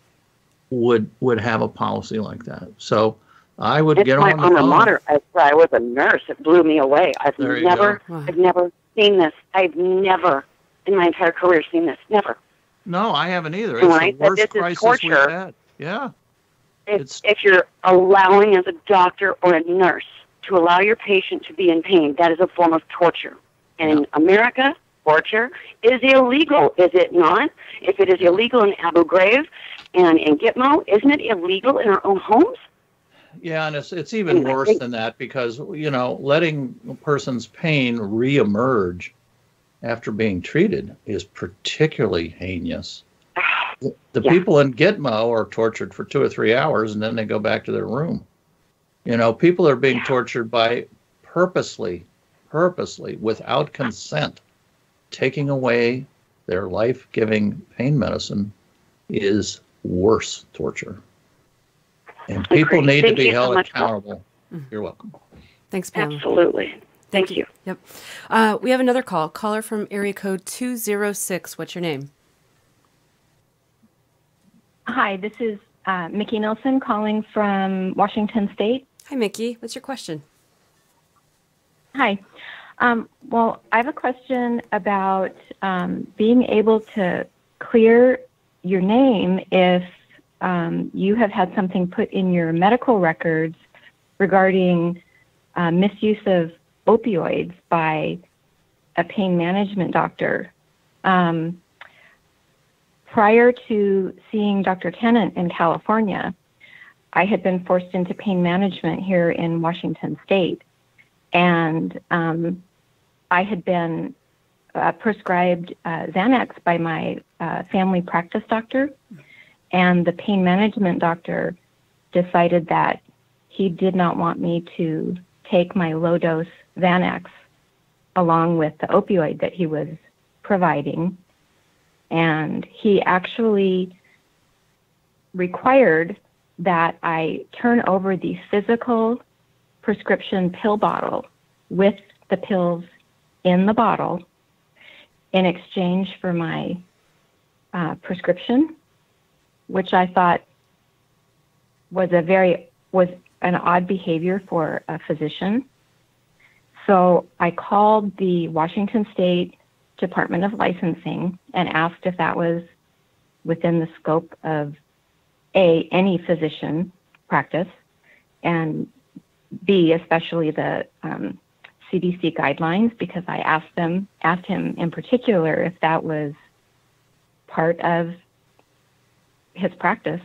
would have a policy like that. So I would get on the phone. It's my alma mater. I was a nurse. It blew me away. I've never seen this. I've never, in my entire career, seen this. Never. No, I haven't either. And it's the worst crisis we've had. Yeah. If you're allowing, as a doctor or a nurse, to allow your patient to be in pain, that is a form of torture. And in America, torture is illegal, is it not? If it is illegal in Abu Ghraib and in Gitmo, isn't it illegal in our own homes? Yeah, and it's even worse than that because, letting a person's pain reemerge after being treated is particularly heinous. The people in Gitmo are tortured for 2 or 3 hours and then they go back to their room. People are being tortured by purposely, without consent, taking away their life-giving pain medicine is worse torture. And people need to be held accountable. You're welcome. Thanks, Pam. Absolutely. Thank you. Yep. We have another call. Caller from area code 206. What's your name? Hi, this is Mickey Nelson calling from Washington State. Hi, Mickey. What's your question? Hi. Well, I have a question about being able to clear your name if you have had something put in your medical records regarding misuse of opioids by a pain management doctor. Prior to seeing Dr. Tennant in California, I had been forced into pain management here in Washington State. And I had been prescribed Xanax by my family practice doctor. And the pain management doctor decided that he did not want me to take my low-dose Xanax along with the opioid that he was providing. And he actually required that I turn over the physical prescription pill bottle with the pills in the bottle in exchange for my prescription, which I thought was an odd behavior for a physician. So I called the Washington State Department of Licensing and asked if that was within the scope of any physician practice, and B, especially the CDC guidelines, because I asked him in particular if that was part of his practice.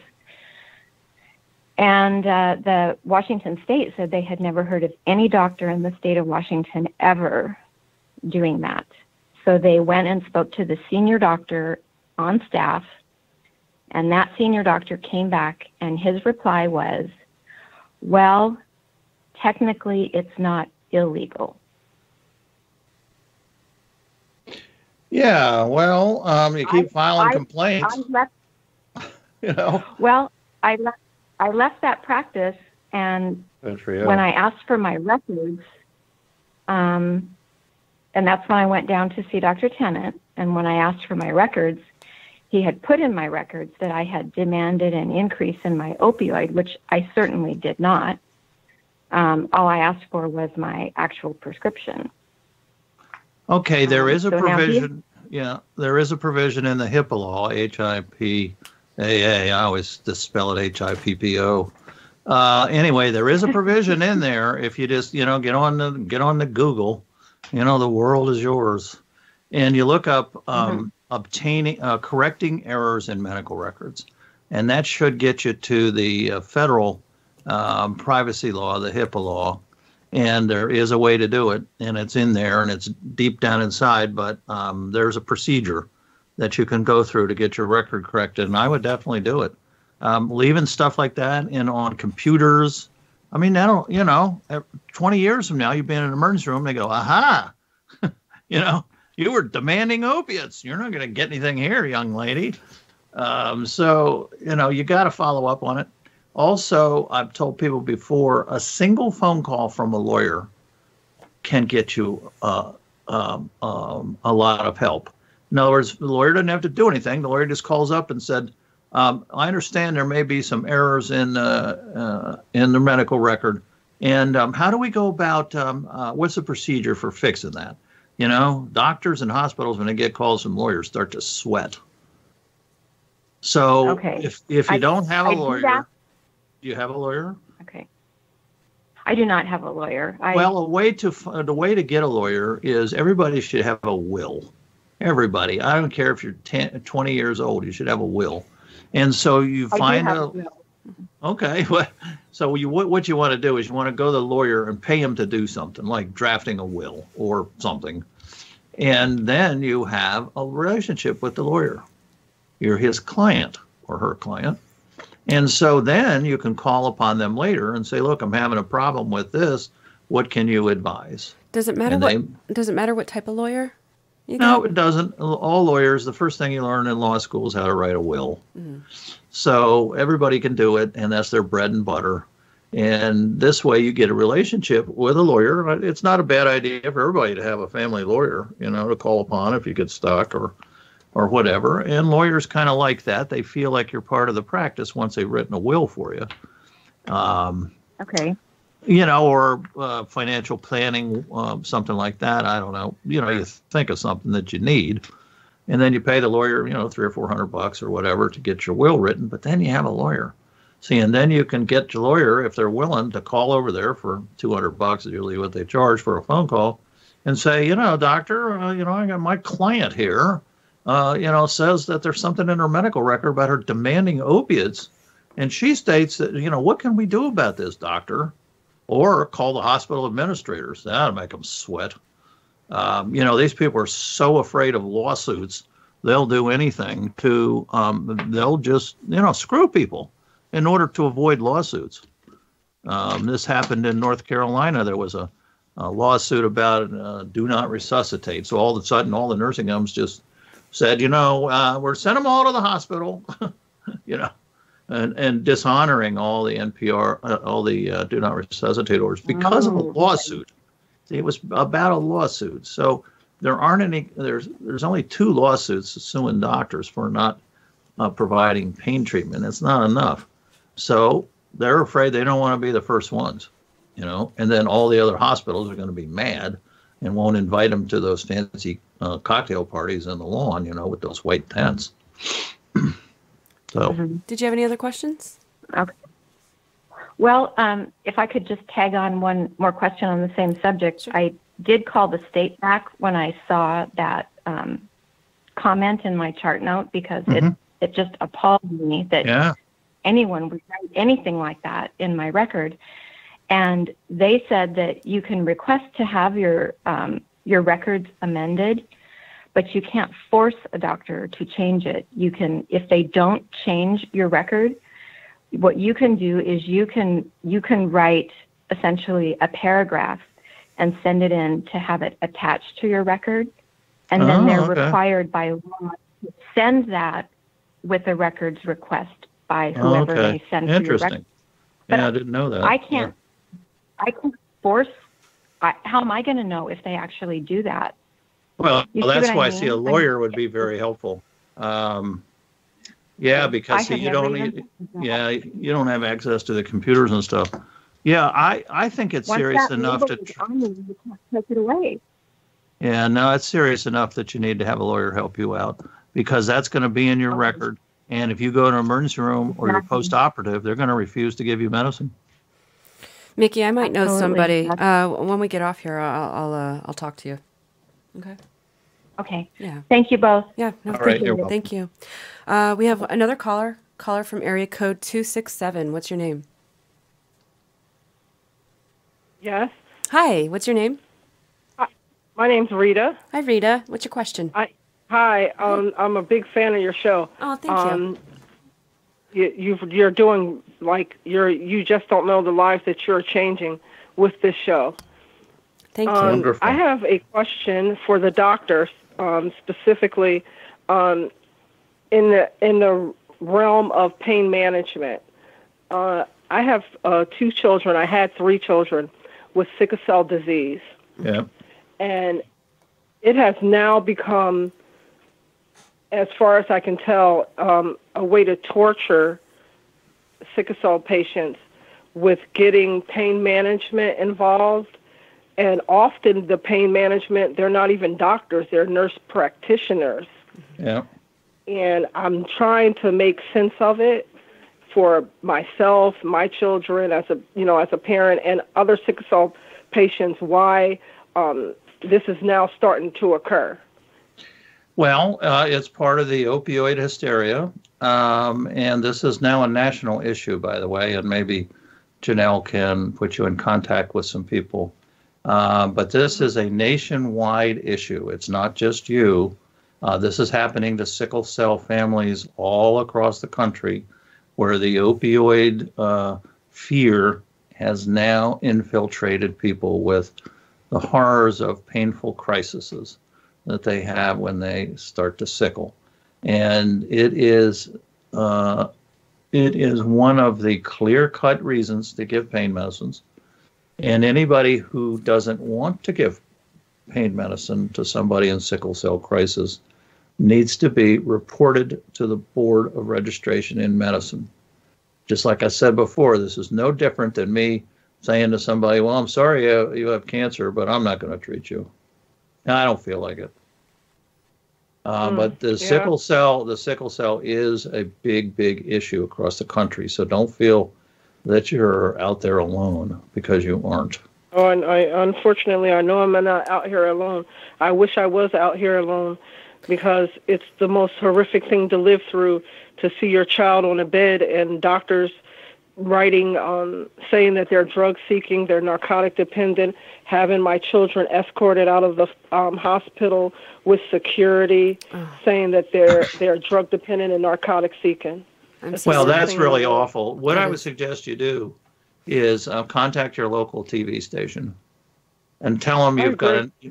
And the Washington State said they had never heard of any doctor in the state of Washington ever doing that. So they went and spoke to the senior doctor on staff, and that senior doctor came back, and his reply was, well, technically it's not illegal. Yeah, well, you keep filing complaints. You know. Well, I left that practice, and when I asked for my records, and that's when I went down to see Dr. Tennant, and when I asked for my records, he had put in my records that I had demanded an increase in my opioid, which I certainly did not. All I asked for was my actual prescription. Okay, there is a provision. Yeah, there is a provision in the HIPAA law, HIPAA. I always just spell it HIPPO. Anyway, there is a provision in there. If you just, get on the Google, the world is yours, and you look up correcting errors in medical records, and that should get you to the federal privacy law, the HIPAA law. And there is a way to do it, and it's in there, and it's deep down inside, but there's a procedure that you can go through to get your record corrected, and I would definitely do it. Leaving stuff like that in on computers, I mean, that'll, 20 years from now, you've been in an emergency room, they go, aha, you were demanding opiates. You're not going to get anything here, young lady. So, you got to follow up on it. Also, I've told people before, a single phone call from a lawyer can get you a lot of help. In other words, the lawyer doesn't have to do anything. The lawyer just calls up and said, I understand there may be some errors in the medical record. And how do we go about, what's the procedure for fixing that? Doctors and hospitals, when they get calls from lawyers, start to sweat. So if you don't have a lawyer, do you have a lawyer? Okay. I do not have a lawyer. Well, the way to get a lawyer is everybody should have a will. Everybody. I don't care if you're 20 years old. You should have a will. And so you find a will. Okay. So what you want to do is you want to go to the lawyer and pay him to do something like drafting a will or something. And then you have a relationship with the lawyer. You're his client or her client. And so then you can call upon them later and say, look, I'm having a problem with this. What can you advise? Does it matter what type of lawyer? No, it doesn't. All lawyers, the first thing you learn in law school is how to write a will. Mm-hmm. So everybody can do it, and that's their bread and butter. And this way you get a relationship with a lawyer. It's not a bad idea for everybody to have a family lawyer, to call upon if you get stuck or whatever. And lawyers kind of like that. They feel like you're part of the practice once they've written a will for you. Okay. Or financial planning, something like that. I don't know. You think of something that you need, and then you pay the lawyer, $300 or $400 or whatever to get your will written. But then you have a lawyer. See, and then you can get your lawyer, if they're willing, to call over there for $200 is usually what they charge for a phone call, and say, doctor, I got my client here. Says that there's something in her medical record about her demanding opiates. And she states that, what can we do about this, doctor? Or call the hospital administrators. That'll make them sweat. These people are so afraid of lawsuits, they'll do anything to, they'll just, screw people in order to avoid lawsuits. This happened in North Carolina. There was a lawsuit about do not resuscitate. So all of a sudden, all the nursing homes just said, we're send them all to the hospital, and dishonoring all the NPR, all the do not resuscitate orders because of a lawsuit. It was about a lawsuit. So there aren't any. There's only 2 lawsuits suing doctors for not providing pain treatment. It's not enough. So they're afraid they don't want to be the first ones, and then all the other hospitals are going to be mad and won't invite them to those fancy cocktail parties on the lawn, with those white tents. So, Did you have any other questions? Okay. Well, if I could just tag on one more question on the same subject. Sure. I did call the state back when I saw that comment in my chart note because it just appalled me that anyone would write anything like that in my record. And they said that you can request to have your records amended, but you can't force a doctor to change it. You can, if they don't change your record, what you can do is you can write essentially a paragraph and send it in to have it attached to your record, and then they're required by law to send that with a records request by whoever they send to your record. But I didn't know that. I can't force. How am I going to know if they actually do that? Well, that's why I see a lawyer would be very helpful. Because you don't have access to the computers and stuff. Yeah, I think it's serious enough to. You can't take it away. Yeah, no, it's serious enough that you need to have a lawyer help you out because that's going to be in your record. And if you go to an emergency room or you're post-operative, they're going to refuse to give you medicine. Mickey, I might know somebody. When we get off here, I'll talk to you. Okay. Okay. Yeah. Thank you both. Yeah. No, All right. You're welcome. Thank you. We have another caller from area code 267. What's your name? Yes. Hi. What's your name? My name's Rita. Hi, Rita. What's your question? Hi. I'm a big fan of your show. Oh, thank you. You're doing you just don't know the lives that you're changing with this show. Thank you. Wonderful. I have a question for the doctors, specifically in the realm of pain management. I have 2 children. I had 3 children with sickle cell disease. Yeah. And it has now become, as far as I can tell, a way to torture sickle cell patients with getting pain management involved. And often the pain management, they're not even doctors, they're nurse practitioners. Yeah. And I'm trying to make sense of it for myself, my children, as a parent, and other sickle cell patients, why this is now starting to occur. Well, it's part of the opioid hysteria, and this is now a national issue, by the way, and maybe Janelle can put you in contact with some people. But this is a nationwide issue. It's not just you. This is happening to sickle cell families all across the country where the opioid fear has now infiltrated people with the horrors of painful crises that they have when they start to sickle. And it is one of the clear-cut reasons to give pain medicines. And anybody who doesn't want to give pain medicine to somebody in sickle cell crisis needs to be reported to the Board of Registration in Medicine. Just like I said before, this is no different than me saying to somebody, well, I'm sorry you have cancer, but I'm not going to treat you. I don't feel like it. But the sickle cell is a big, big issue across the country. So don't feel that you're out there alone, because you aren't. Oh, and unfortunately, I know I'm not out here alone. I wish I was out here alone, because it's the most horrific thing to live through, to see your child on a bed and doctors writing, saying that they're drug seeking, they're narcotic dependent, having my children escorted out of the hospital with security, saying that they're drug dependent and narcotic seeking. Well, that's really awful. What I would suggest you do is contact your local TV station and tell them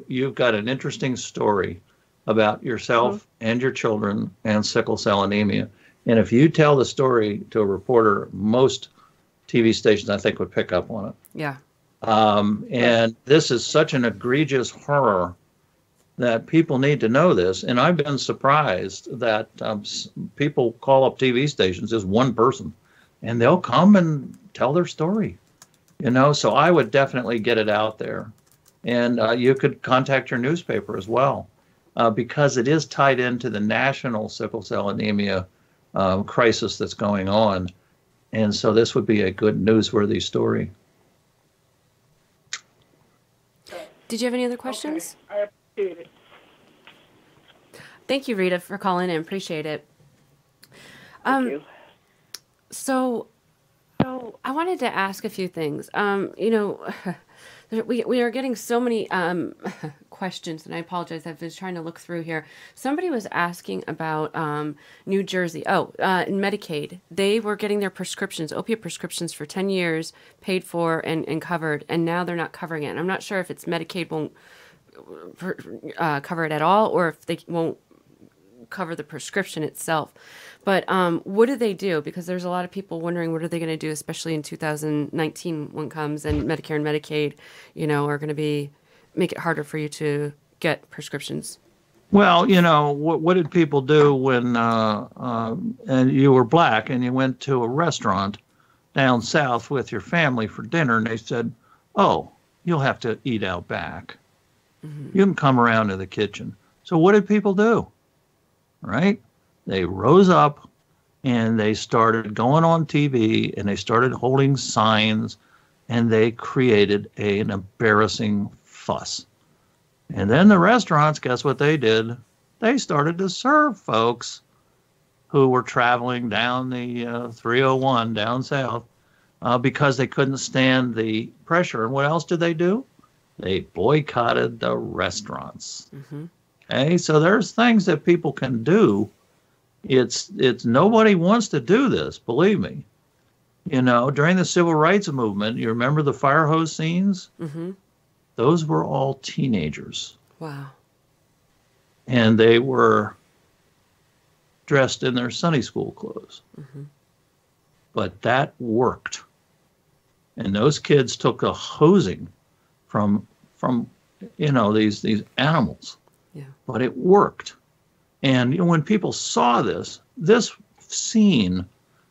you've got an interesting story about yourself and your children and sickle cell anemia. And if you tell the story to a reporter, most TV stations, I think, would pick up on it. Yeah. And this is such an egregious horror that people need to know this. And I've been surprised that people call up TV stations, just one person, and they'll come and tell their story. So I would definitely get it out there. And you could contact your newspaper as well, because it is tied into the national sickle cell anemia crisis that's going on. And so this would be a good newsworthy story. Did you have any other questions? Okay. I appreciate it. Thank you, Rita, for calling in. Appreciate it. Thank you. So I wanted to ask a few things. We are getting so many questions, and I apologize. I've been trying to look through here. Somebody was asking about New Jersey. In Medicaid, they were getting their prescriptions, opiate prescriptions, for 10 years, paid for and covered, and now they're not covering it. And I'm not sure if it's Medicaid won't cover it at all, or if they won't cover the prescription itself. But what do they do? Because there's a lot of people wondering, what are they going to do, especially in 2019 when it comes and Medicare and Medicaid, are going to make it harder for you to get prescriptions. Well, what did people do when and you were black and you went to a restaurant down south with your family for dinner, and they said, "Oh, you'll have to eat out back. You can come around to the kitchen." So what did people do? Right? They rose up and they started going on TV and they started holding signs and they created an embarrassing fuss. And then the restaurants, guess what they did? They started to serve folks who were traveling down the 301 down south because they couldn't stand the pressure. And what else did they do? They boycotted the restaurants. Okay, so there's things that people can do. It's nobody wants to do this, believe me. During the civil rights movement, you remember the fire hose scenes? Those were all teenagers. Wow. And they were dressed in their Sunday school clothes. But that worked. And those kids took a hosing from these animals. Yeah. But it worked. And when people saw this scene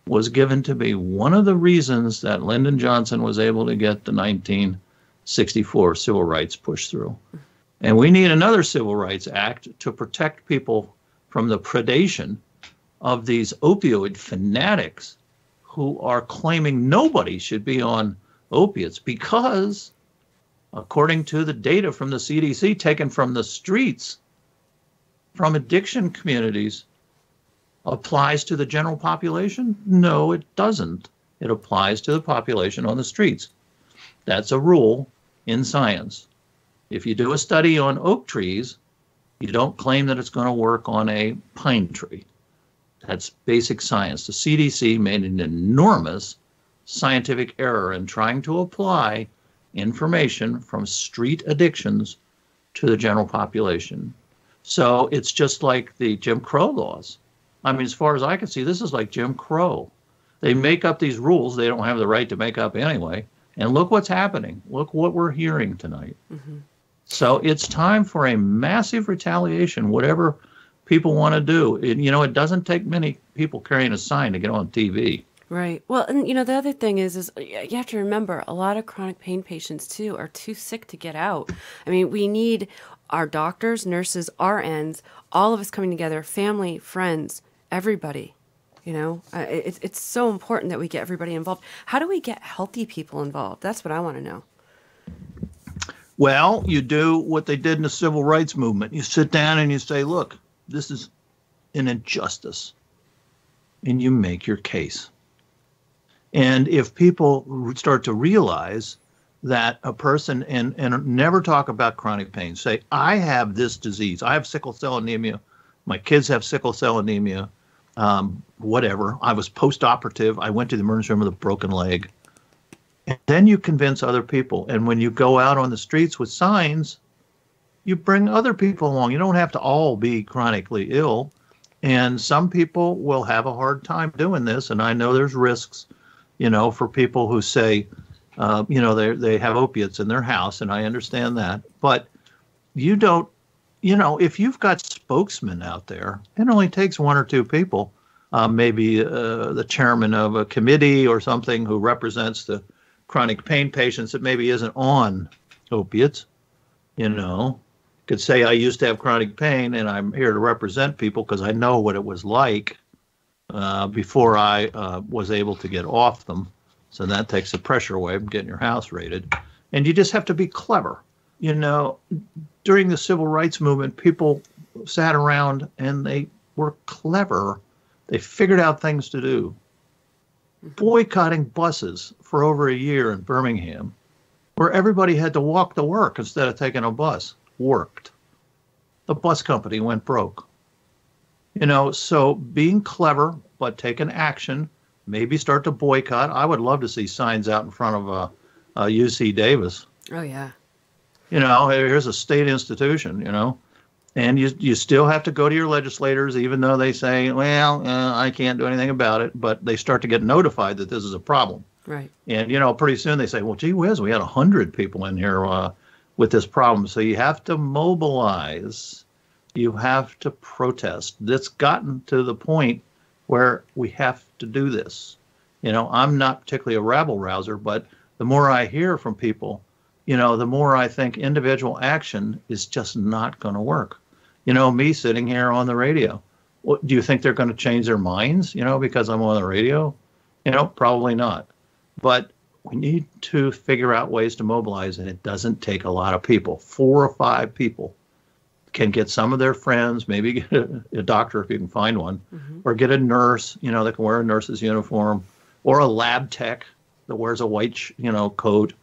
was given to be one of the reasons that Lyndon Johnson was able to get the 1964 Civil Rights pushed through. And we need another Civil Rights Act to protect people from the predation of these opioid fanatics who are claiming nobody should be on opiates because, according to the data from the CDC taken from the streets, from addiction communities, applies to the general population? No, it doesn't. It applies to the population on the streets. That's a rule in science. If you do a study on oak trees, you don't claim that it's going to work on a pine tree. That's basic science. The CDC made an enormous scientific error in trying to apply information from street addictions to the general population. So it's just like the Jim Crow laws. I mean, as far as I can see, this is like Jim Crow. They make up these rules they don't have the right to make up anyway. And look what's happening. Look what we're hearing tonight. So it's time for a massive retaliation, whatever people want to do. It doesn't take many people carrying a sign to get on TV. Right. Well, and the other thing is you have to remember, a lot of chronic pain patients too are too sick to get out. I mean, we need our doctors, nurses, RNs, all of us coming together, family, friends, everybody. It's so important that we get everybody involved. How do we get healthy people involved? That's what I want to know. Well, you do what they did in the civil rights movement. You sit down and you say, look, this is an injustice. And you make your case. And if people start to realize that a person, and never talk about chronic pain, say, I have this disease. I have sickle cell anemia. My kids have sickle cell anemia. Whatever. I was post-operative. I went to the emergency room with a broken leg. And then you convince other people. And when you go out on the streets with signs, you bring other people along. You don't have to all be chronically ill. And some people will have a hard time doing this. And I know there's risks, for people who say, they have opiates in their house. And I understand that. But you don't, if you've got spokesmen out there, it only takes one or two people, maybe the chairman of a committee or something who represents the chronic pain patients that maybe isn't on opiates, could say, I used to have chronic pain and I'm here to represent people because I know what it was like before I was able to get off them. So that takes the pressure away from getting your house raided. And you just have to be clever. During the civil rights movement, people sat around and they were clever. They figured out things to do. Boycotting buses for over a year in Birmingham, where everybody had to walk to work instead of taking a bus, worked. The bus company went broke. So being clever, but taking action, maybe start to boycott. I would love to see signs out in front of UC Davis. Oh, yeah. Here's a state institution, and you still have to go to your legislators, even though they say, well, I can't do anything about it. But they start to get notified that this is a problem. Right. And, pretty soon they say, well, gee whiz, we had 100 people in here with this problem. So you have to mobilize. You have to protest. It's gotten to the point where we have to do this. I'm not particularly a rabble rouser, but the more I hear from people, the more I think individual action is just not going to work. Me sitting here on the radio. Do you think they're going to change their minds, because I'm on the radio? Probably not. But we need to figure out ways to mobilize, and it doesn't take a lot of people. 4 or 5 people can get some of their friends, maybe get a doctor if you can find one, or get a nurse, that can wear a nurse's uniform, or a lab tech that wears a white, coat.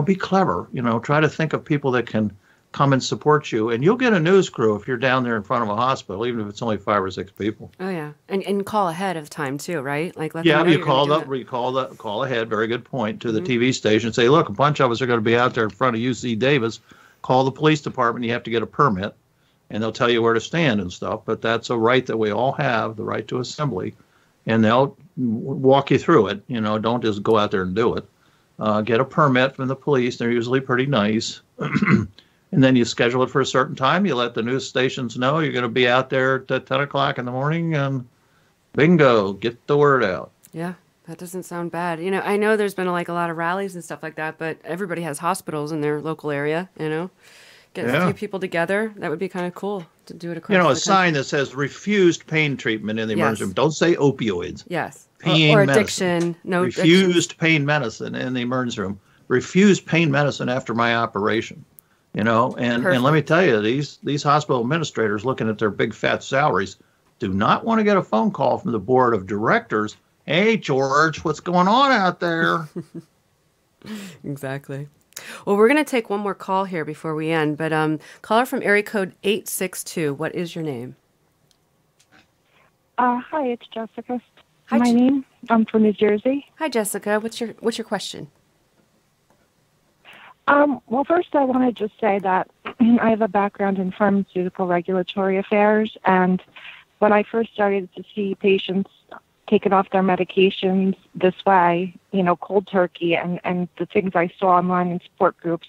Be clever. Try to think of people that can come and support you, and you'll get a news crew if you're down there in front of a hospital, even if it's only 5 or 6 people. Oh yeah, and call ahead of time too, right? Like let them know you call ahead. Very good point to the TV station. Say, look, a bunch of us are going to be out there in front of UC Davis. Call the police department. You have to get a permit, and they'll tell you where to stand and stuff. But that's a right that we all have, the right to assembly, and they'll walk you through it. Don't just go out there and do it. Get a permit from the police. They're usually pretty nice. And then you schedule it for a certain time. You let the news stations know you're going to be out there at 10 o'clock in the morning, and bingo, get the word out. Yeah, that doesn't sound bad. I know there's been a lot of rallies and stuff like that, but everybody has hospitals in their local area, Get a few people together. That would be kind of cool to do it across the country. A sign that says refused pain treatment in the emergency room. Don't say opioids. Yes. Pain or addiction. Medicine. No refused pain medicine in the emergency room. Refused pain medicine after my operation. And let me tell you, these hospital administrators looking at their big fat salaries do not want to get a phone call from the board of directors. Hey, George, what's going on out there? Exactly. Well, we're going to take one more call here before we end, but caller from area code 862. What is your name? Hi, it's Jessica. Hi, my name. I'm from New Jersey. Hi, Jessica. What's your question? Well, first I want to just say that I have a background in pharmaceutical regulatory affairs, and when I first started to see patients taken off their medications this way, cold turkey, and the things I saw online in support groups,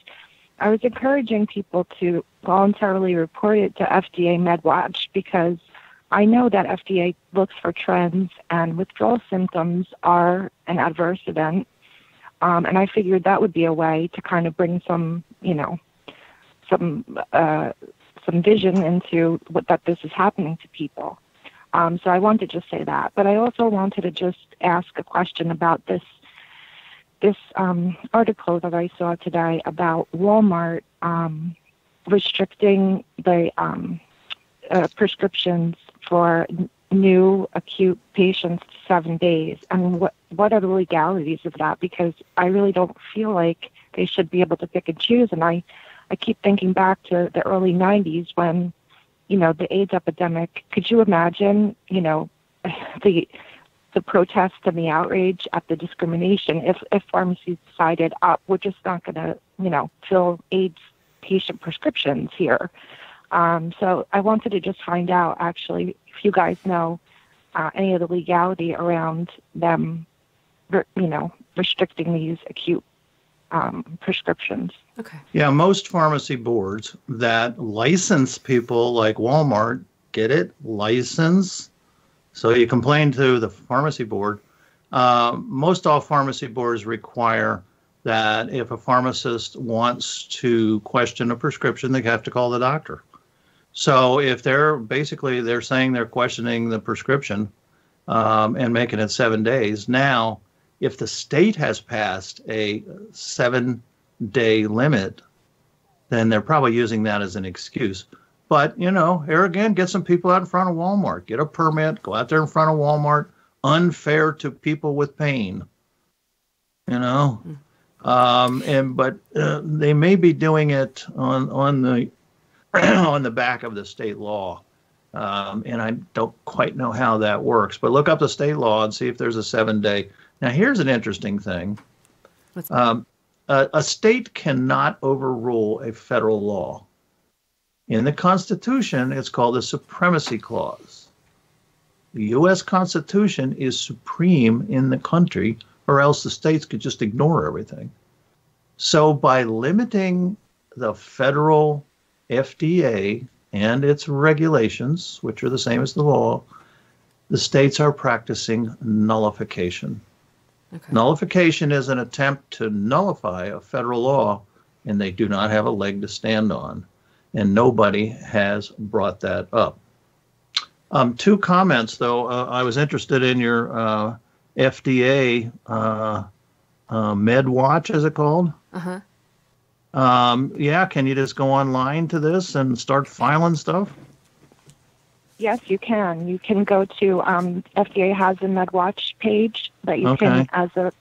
I was encouraging people to voluntarily report it to FDA MedWatch, because I know that FDA looks for trends, and withdrawal symptoms are an adverse event. And I figured that would be a way to kind of bring some vision into that this is happening to people. So I wanted to just say that. But I also wanted to just ask a question about this article that I saw today about Walmart restricting the prescriptions for new acute patients to 7 days. I mean, what are the legalities of that? Because I really don't feel like they should be able to pick and choose. And I keep thinking back to the early 90s when, the AIDS epidemic. Could you imagine, the the protest and the outrage at the discrimination, if pharmacies decided, we're just not going to, fill AIDS patient prescriptions here. So I wanted to just find out, actually, if you guys know any of the legality around them, restricting these acute prescriptions. Okay. Yeah, most pharmacy boards that license people like Walmart, get it? License. So you complain to the pharmacy board. Most all pharmacy boards require that if a pharmacist wants to question a prescription, they have to call the doctor. So if they're saying they're questioning the prescription and making it 7 days, now if the state has passed a 7-day limit, then they're probably using that as an excuse. But, here again, get some people out in front of Walmart. Get a permit. Go out there in front of Walmart. Unfair to people with pain. But they may be doing it on the on the back of the state law. And I don't quite know how that works. But look up the state law and see if there's a 7-day. Now, here's an interesting thing. A state cannot overrule a federal law. In the Constitution, it's called the Supremacy Clause. The U.S. Constitution is supreme in the country, or else the states could just ignore everything. So by limiting the federal FDA and its regulations, which are the same as the law, the states are practicing nullification. Okay. Nullification is an attempt to nullify a federal law, and they do not have a leg to stand on. And nobody has brought that up. 2 comments, though. I was interested in your FDA MedWatch, is it called? Uh-huh. Can you just go online to this and start filing stuff? Yes, you can. You can go to FDA has a MedWatch page that you can, as a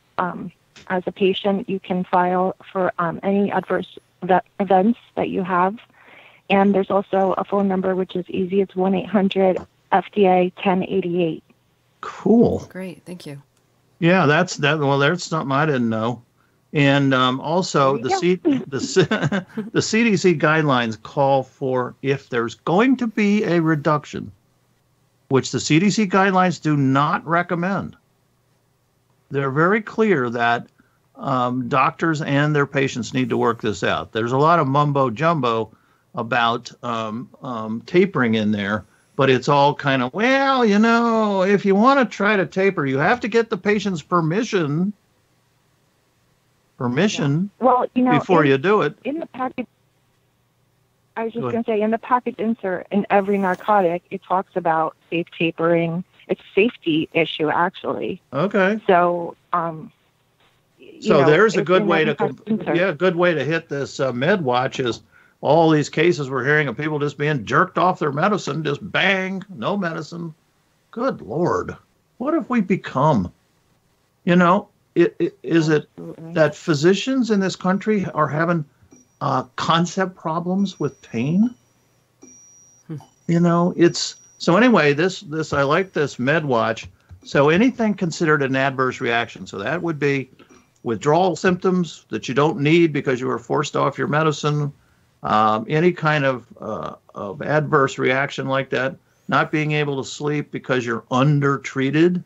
patient, you can file for any adverse events that you have. And there's also a phone number which is easy. It's 1-800-FDA-1088. Cool. Great, thank you. Yeah, that's something I didn't know. And also the CDC guidelines call for, if there's going to be a reduction, which the CDC guidelines do not recommend, they're very clear that doctors and their patients need to work this out. There's a lot of mumbo jumbo about tapering in there, but it's all kind of, if you want to try to taper, you have to get the patient's permission. Well, before you do it. In the package, I was just going to say, in the package insert in every narcotic, it talks about safe tapering. It's a safety issue, actually. Okay. So, there's a good way to hit this MedWatch is all these cases we're hearing of people just being jerked off their medicine, just bang, no medicine. Good Lord. What have we become? Is it that physicians in this country are having concept problems with pain? So anyway, this I like this MedWatch. So anything considered an adverse reaction. So that would be withdrawal symptoms that you don't need because you were forced off your medicine. Any kind of adverse reaction like that, not being able to sleep because you're undertreated.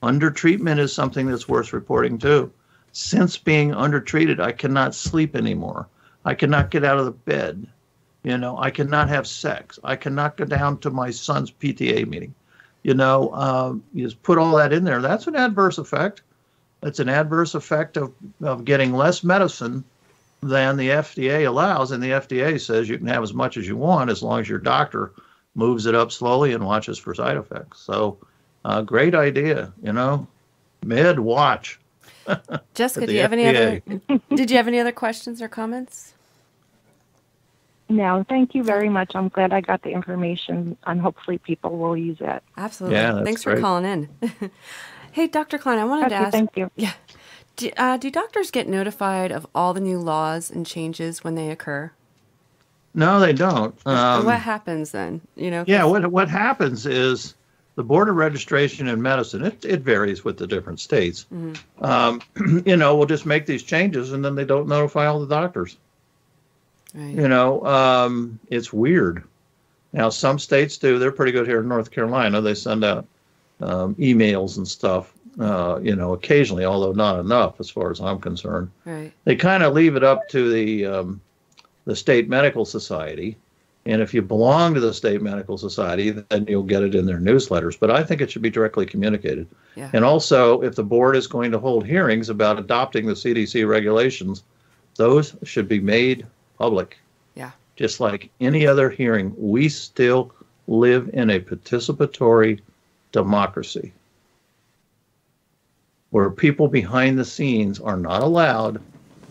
Undertreatment is something that's worth reporting too. Since being undertreated, I cannot sleep anymore. I cannot get out of the bed. I cannot have sex. I cannot go down to my son's PTA meeting. You just put all that in there. That's an adverse effect. That's an adverse effect of getting less medicine than the FDA allows, and the FDA says you can have as much as you want as long as your doctor moves it up slowly and watches for side effects. So, great idea, MedWatch. Jessica, did you have any other questions or comments? No, thank you very much. I'm glad I got the information, and hopefully people will use it. Absolutely. Yeah, thanks great. for calling in. Hey, Dr. Kline, I wanted to ask. Thank you. Yeah. Do doctors get notified of all the new laws and changes when they occur? No, they don't. What happens then? Yeah, what happens is the Board of Registration in Medicine, it varies with the different states, will just make these changes and then they don't notify all the doctors. Right. It's weird. Now, some states do. They're pretty good here in North Carolina. They send out emails and stuff, occasionally, although not enough as far as I'm concerned. Right. They kind of leave it up to the state medical society. And if you belong to the state medical society, then you'll get it in their newsletters. But I think it should be directly communicated. Yeah. And also, if the board is going to hold hearings about adopting the CDC regulations, those should be made public. Yeah. Just like any other hearing, we still live in a participatory democracy where people behind the scenes are not allowed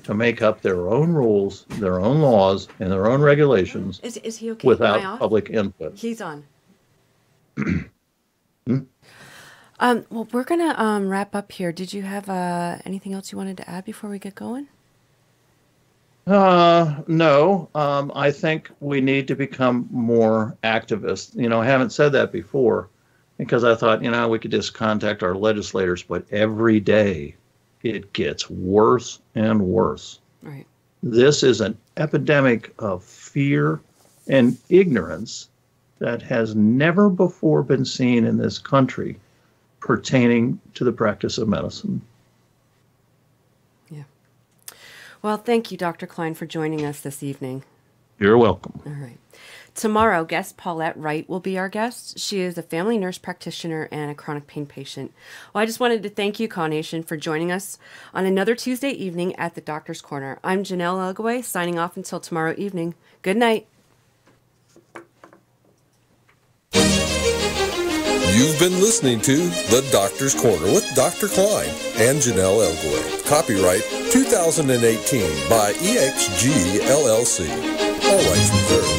to make up their own rules, their own laws, and their own regulations is he okay? without public input. He's on. Well, we're going to wrap up here. Did you have anything else you wanted to add before we get going? No. I think we need to become more activists. I haven't said that before because I thought, we could just contact our legislators, but every day it gets worse and worse. Right. This is an epidemic of fear and ignorance that has never before been seen in this country pertaining to the practice of medicine. Yeah. Well, thank you, Dr. Kline, for joining us this evening. You're welcome. All right. Tomorrow, guest Paulette Wright will be our guest. She is a family nurse practitioner and a chronic pain patient. Well, I just wanted to thank you, Nation, for joining us on another Tuesday evening at the Doctor's Corner. I'm Janelle Elgaway, signing off until tomorrow evening. Good night. You've been listening to The Doctor's Corner with Dr. Kline and Janelle Elgaway. Copyright 2018 by EXG LLC. All rights reserved.